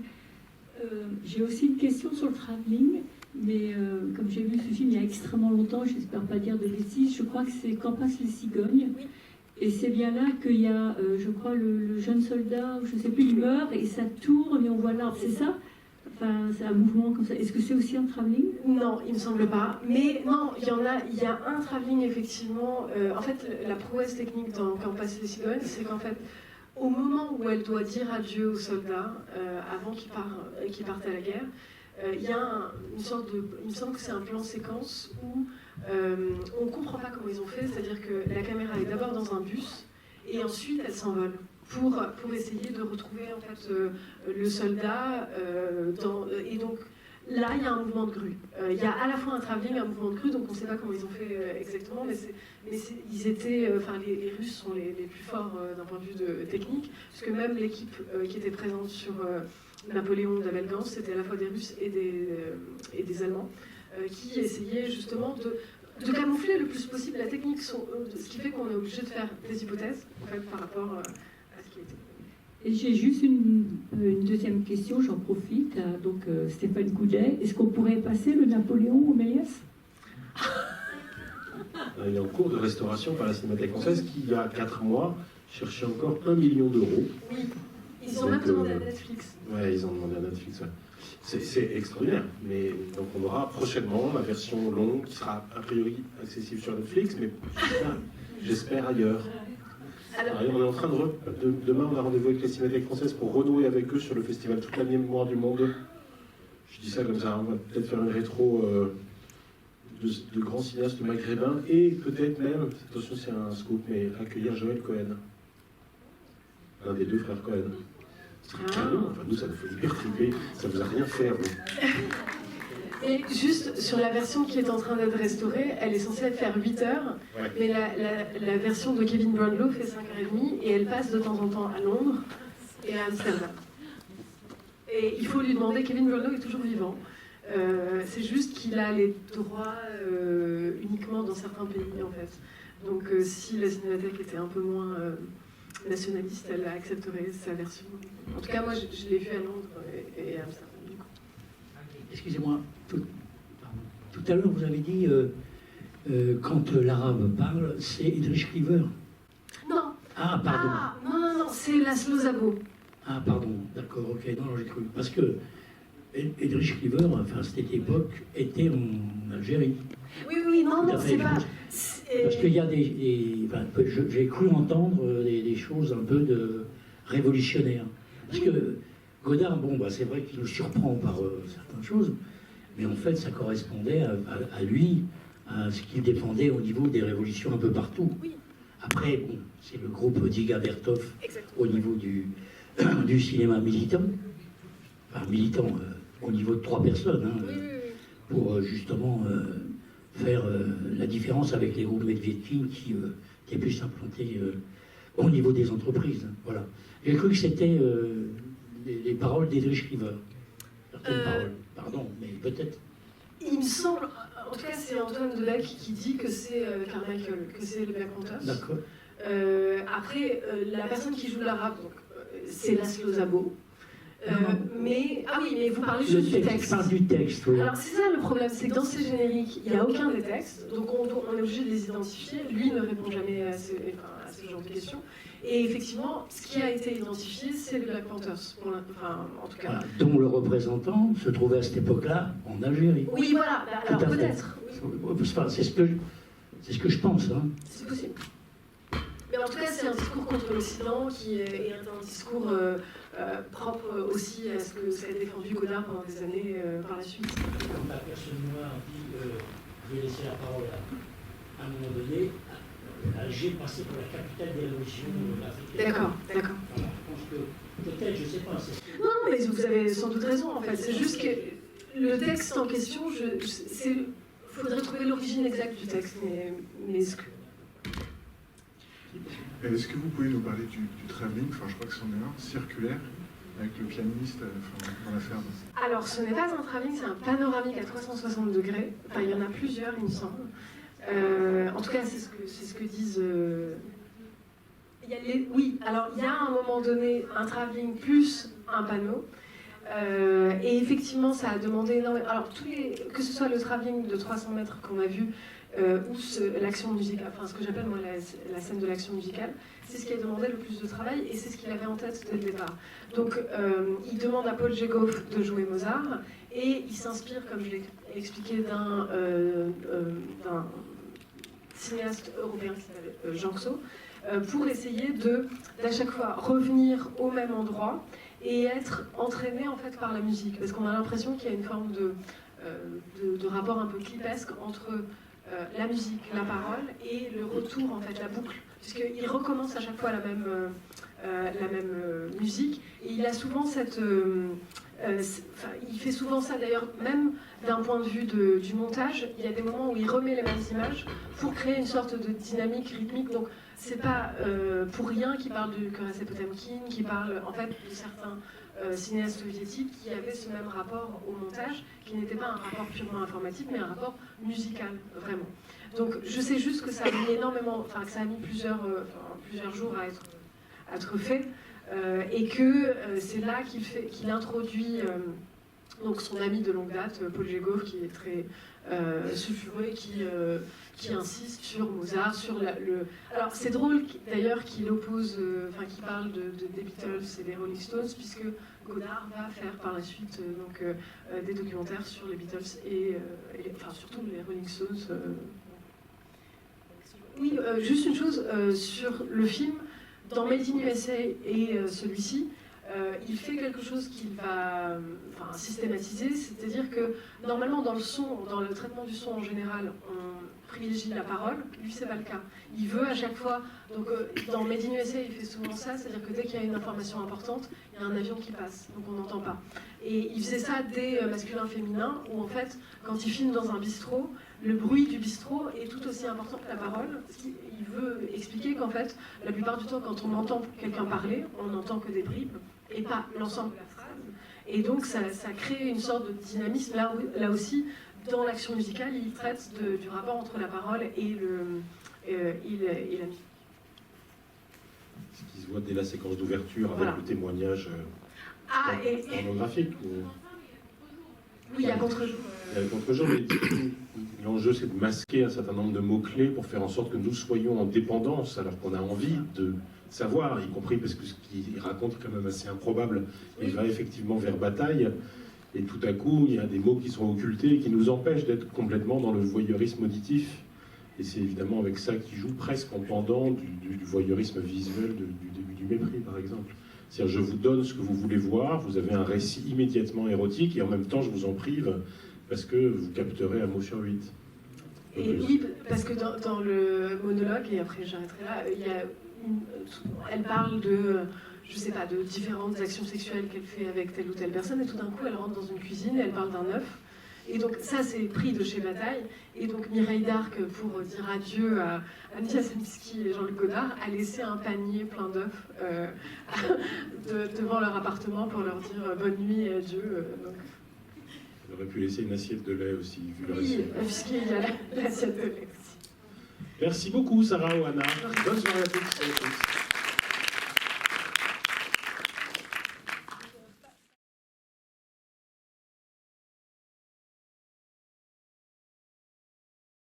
J'ai aussi une question sur le travelling, mais comme j'ai vu ce film il y a extrêmement longtemps, j'espère pas dire de bêtises, je crois que c'est Quand passent les cigognes. Oui. Et c'est bien là qu'il y a, je crois, le jeune soldat, je ne sais plus, il meurt et ça tourne et on voit l'arbre, c'est ça? Enfin, c'est un mouvement comme ça. Est-ce que c'est aussi un travelling? Non, il ne me semble pas. Mais non, il y a un travelling effectivement. En fait, la prouesse technique dans Quand passent les cigognes, c'est qu'en fait, au moment où elle doit dire adieu aux soldats, avant qu'ils partent à la guerre, il y a une sorte de... Il me semble que c'est un plan séquence où on ne comprend pas comment ils ont fait, c'est-à-dire que la caméra est d'abord dans un bus, et ensuite elle s'envole pour essayer de retrouver en fait, le soldat. Et donc là, il y a un mouvement de grue. Il y a à la fois un travelling, un mouvement de grue, donc on ne sait pas comment ils ont fait exactement, mais ils étaient, les Russes sont les plus forts d'un point de vue technique, puisque même l'équipe qui était présente sur Napoléon d'Abel-Gance, c'était à la fois des Russes et des Allemands, qui essayaient justement de camoufler le plus possible la technique, ce qui fait qu'on est obligé de faire des hypothèses en fait, par rapport à ce qui était. Et j'ai juste une deuxième question, j'en profite. Donc Stéphane Goudet, est-ce qu'on pourrait passer le Napoléon au Méliès? Il est en cours de restauration par la Cinémathèque française qui, il y a 4 mois, cherchait encore 1 million d'euros. Oui, ils ont même demandé à Netflix. Oui, ils ont demandé à Netflix, ouais. C'est extraordinaire, mais donc on aura prochainement la version longue qui sera a priori accessible sur Netflix, mais j'espère ailleurs. Alors, on est en train demain on a rendez-vous avec la Cinémathèque française pour renouer avec eux sur le festival Toute la mémoire du monde. Je dis ça comme ça, on va peut-être faire une rétro de grands cinéastes maghrébins et peut-être même, attention c'est un scoop, mais accueillir Joël Cohen. Un des 2 frères Cohen. C'est canon, enfin nous ça nous fait hyper triper, ça vous a rien fait. Et juste sur la version qui est en train d'être restaurée, elle est censée faire 8 heures, Ouais. mais la version de Kevin Brownlow fait 5h30 et elle passe de temps en temps à Londres et à Amsterdam. Et il faut lui demander, Kevin Brownlow est toujours vivant, c'est juste qu'il a les droits uniquement dans certains pays en fait. Donc si la Cinémathèque était un peu moins nationaliste, elle accepterait sa version. En tout cas moi je l'ai vu à Londres et à Amsterdam. Excusez-moi, tout à l'heure vous avez dit quand l'arabe parle, c'est Idriss River. Non. Ah, pardon. Ah, non, c'est Laszlo Szabo. Ah, pardon, d'accord, ok, non, j'ai cru. Parce que Idriss River, enfin, à cette époque, était en Algérie. Oui, non, c'est pas. Parce qu'il y a enfin, j'ai cru entendre des choses un peu de révolutionnaires. Parce que Godard, bon, bah, c'est vrai qu'il nous surprend par certaines choses, mais en fait, ça correspondait à lui, à ce qu'il défendait au niveau des révolutions un peu partout. Oui. Après, bon, c'est le groupe Diga Vertov au niveau du cinéma militant, enfin militant au niveau de 3 personnes, hein, pour justement faire la différence avec les groupes Medvedkin qui étaient plus implantés au niveau des entreprises. Hein, voilà. J'ai cru que c'était les paroles d'Idriss River. Certaines paroles, pardon, mais peut-être. Il me semble, en tout cas c'est Antoine Debec qui dit que c'est Carmichael, que c'est le Black Panthers. D'accord. Après, la personne qui joue l'arabe, c'est Laszlo Szabo. Mais vous parlez juste du texte. Je parle du texte, oui. Alors c'est ça le problème, c'est que dans ces génériques, il n'y a aucun des textes, donc on est obligé de les identifier. Lui ne répond jamais à ce genre de questions. Et effectivement, ce qui a été identifié, c'est le Black Panthers, en tout cas. Voilà, dont le représentant se trouvait à cette époque-là en Algérie. Oui, voilà, alors peut-être. Enfin, c'est ce que je pense. Hein. C'est possible. Mais en tout cas, c'est un discours contre l'Occident qui est un discours propre aussi à ce que ça a défendu Godard pendant des années par la suite. Quand la personne noire dit je vais laisser la parole à un moment donné, Alger passait pour la capitale des révolutions africaines. D'accord. Voilà, je pense que peut-être, je ne sais pas. Non, mais vous avez sans doute raison en fait. C'est juste que le texte en question, il faudrait trouver l'origine exacte du texte, mais est-ce que... Est-ce que vous pouvez nous parler du travelling, enfin je crois que c'en est un, circulaire, avec le pianiste dans l'affaire Alors ce n'est pas un travelling, c'est un panoramique à 360 degrés. Enfin il y en a plusieurs il me semble. En tout cas c'est ce que disent... Oui, alors il y a à un moment donné un travelling plus un panneau. Et effectivement ça a demandé énormément... Alors que ce soit le travelling de 300 mètres qu'on a vu, ou l'action musicale, enfin ce que j'appelle moi la scène de l'action musicale, c'est ce qui a demandé le plus de travail et c'est ce qu'il avait en tête dès le départ. Donc il demande à Paul Jegov de jouer Mozart et il s'inspire, comme je l'ai expliqué, d'un cinéaste européen qui s'appelle Jean Xo, pour essayer d'à chaque fois revenir au même endroit et être entraîné en fait par la musique, parce qu'on a l'impression qu'il y a une forme de rapport un peu clipesque entre la musique, la parole et le retour, en fait, la boucle. Puisqu'il recommence à chaque fois la même musique. Et il a souvent il fait souvent ça d'ailleurs, même d'un point de vue du montage. Il y a des moments où il remet les mêmes images pour créer une sorte de dynamique rythmique. Donc c'est pas pour rien qu'il parle de Curacé Potemkin, qui parle en fait de certains cinéastes soviétiques qui avaient ce même rapport au montage, qui n'était pas un rapport purement informatique, mais un rapport musical, vraiment. Donc je sais juste que ça a mis énormément, enfin que ça a mis plusieurs jours à être fait, et que c'est là qu'il introduit donc son ami de longue date, Paul Jegov, qui est très sulfureux, qui insiste sur Mozart, sur Alors c'est drôle d'ailleurs qu'il oppose, qu'il parle des Beatles et des Rolling Stones, puisque Godard va faire par la suite des documentaires sur les Beatles et surtout les Rolling Stones. Oui, juste une chose sur le film, dans Made in USA et celui-ci, il fait quelque chose qu'il va systématiser, c'est-à-dire que normalement dans le son, dans le traitement du son en général, on privilégie la parole. Lui, c'est pas le cas. Il veut à chaque fois, donc dans Made in USA, il fait souvent ça, c'est-à-dire que dès qu'il y a une information importante, il y a un avion qui passe, donc on n'entend pas. Et il faisait ça dès masculin-féminin, où en fait, quand il filme dans un bistrot, le bruit du bistrot est tout aussi important que la parole. Il veut expliquer qu'en fait, la plupart du temps, quand on entend quelqu'un parler, on n'entend que des bribes et pas l'ensemble de la phrase. Et donc, ça crée une sorte de dynamisme. Là aussi, dans l'action musicale, il traite du rapport entre la parole et la musique. Ce qui se voit dès la séquence d'ouverture avec le témoignage pornographique. Oui, il y a contre-jour. Il y a contre-jour, mais l'enjeu c'est de masquer un certain nombre de mots-clés pour faire en sorte que nous soyons en dépendance alors qu'on a envie de savoir, y compris parce que ce qu'il raconte est quand même assez improbable. Il va effectivement vers bataille, et tout à coup, il y a des mots qui sont occultés et qui nous empêchent d'être complètement dans le voyeurisme auditif. Et c'est évidemment avec ça qu'il joue presque en pendant du voyeurisme visuel du début du Mépris, par exemple. C'est-à-dire, je vous donne ce que vous voulez voir, vous avez un récit immédiatement érotique, et en même temps, je vous en prive, parce que vous capterez un mot sur 8. Et oui, parce que dans le monologue, et après j'arrêterai là, elle parle de, je sais pas, de différentes actions sexuelles qu'elle fait avec telle ou telle personne, et tout d'un coup, elle rentre dans une cuisine et elle parle d'un œuf. Et donc ça, c'est pris de chez Bataille. Et donc Mireille d'Arc, pour dire adieu à Nia Samiski et Jean-Luc Godard, a laissé un panier plein d'œufs devant leur appartement pour leur dire bonne nuit et adieu. Donc. Elle aurait pu laisser une assiette de lait aussi, vu le Oui, puisqu'il y a l'assiette de lait aussi. Merci beaucoup, Sarah Oana. Bonne soirée à tous.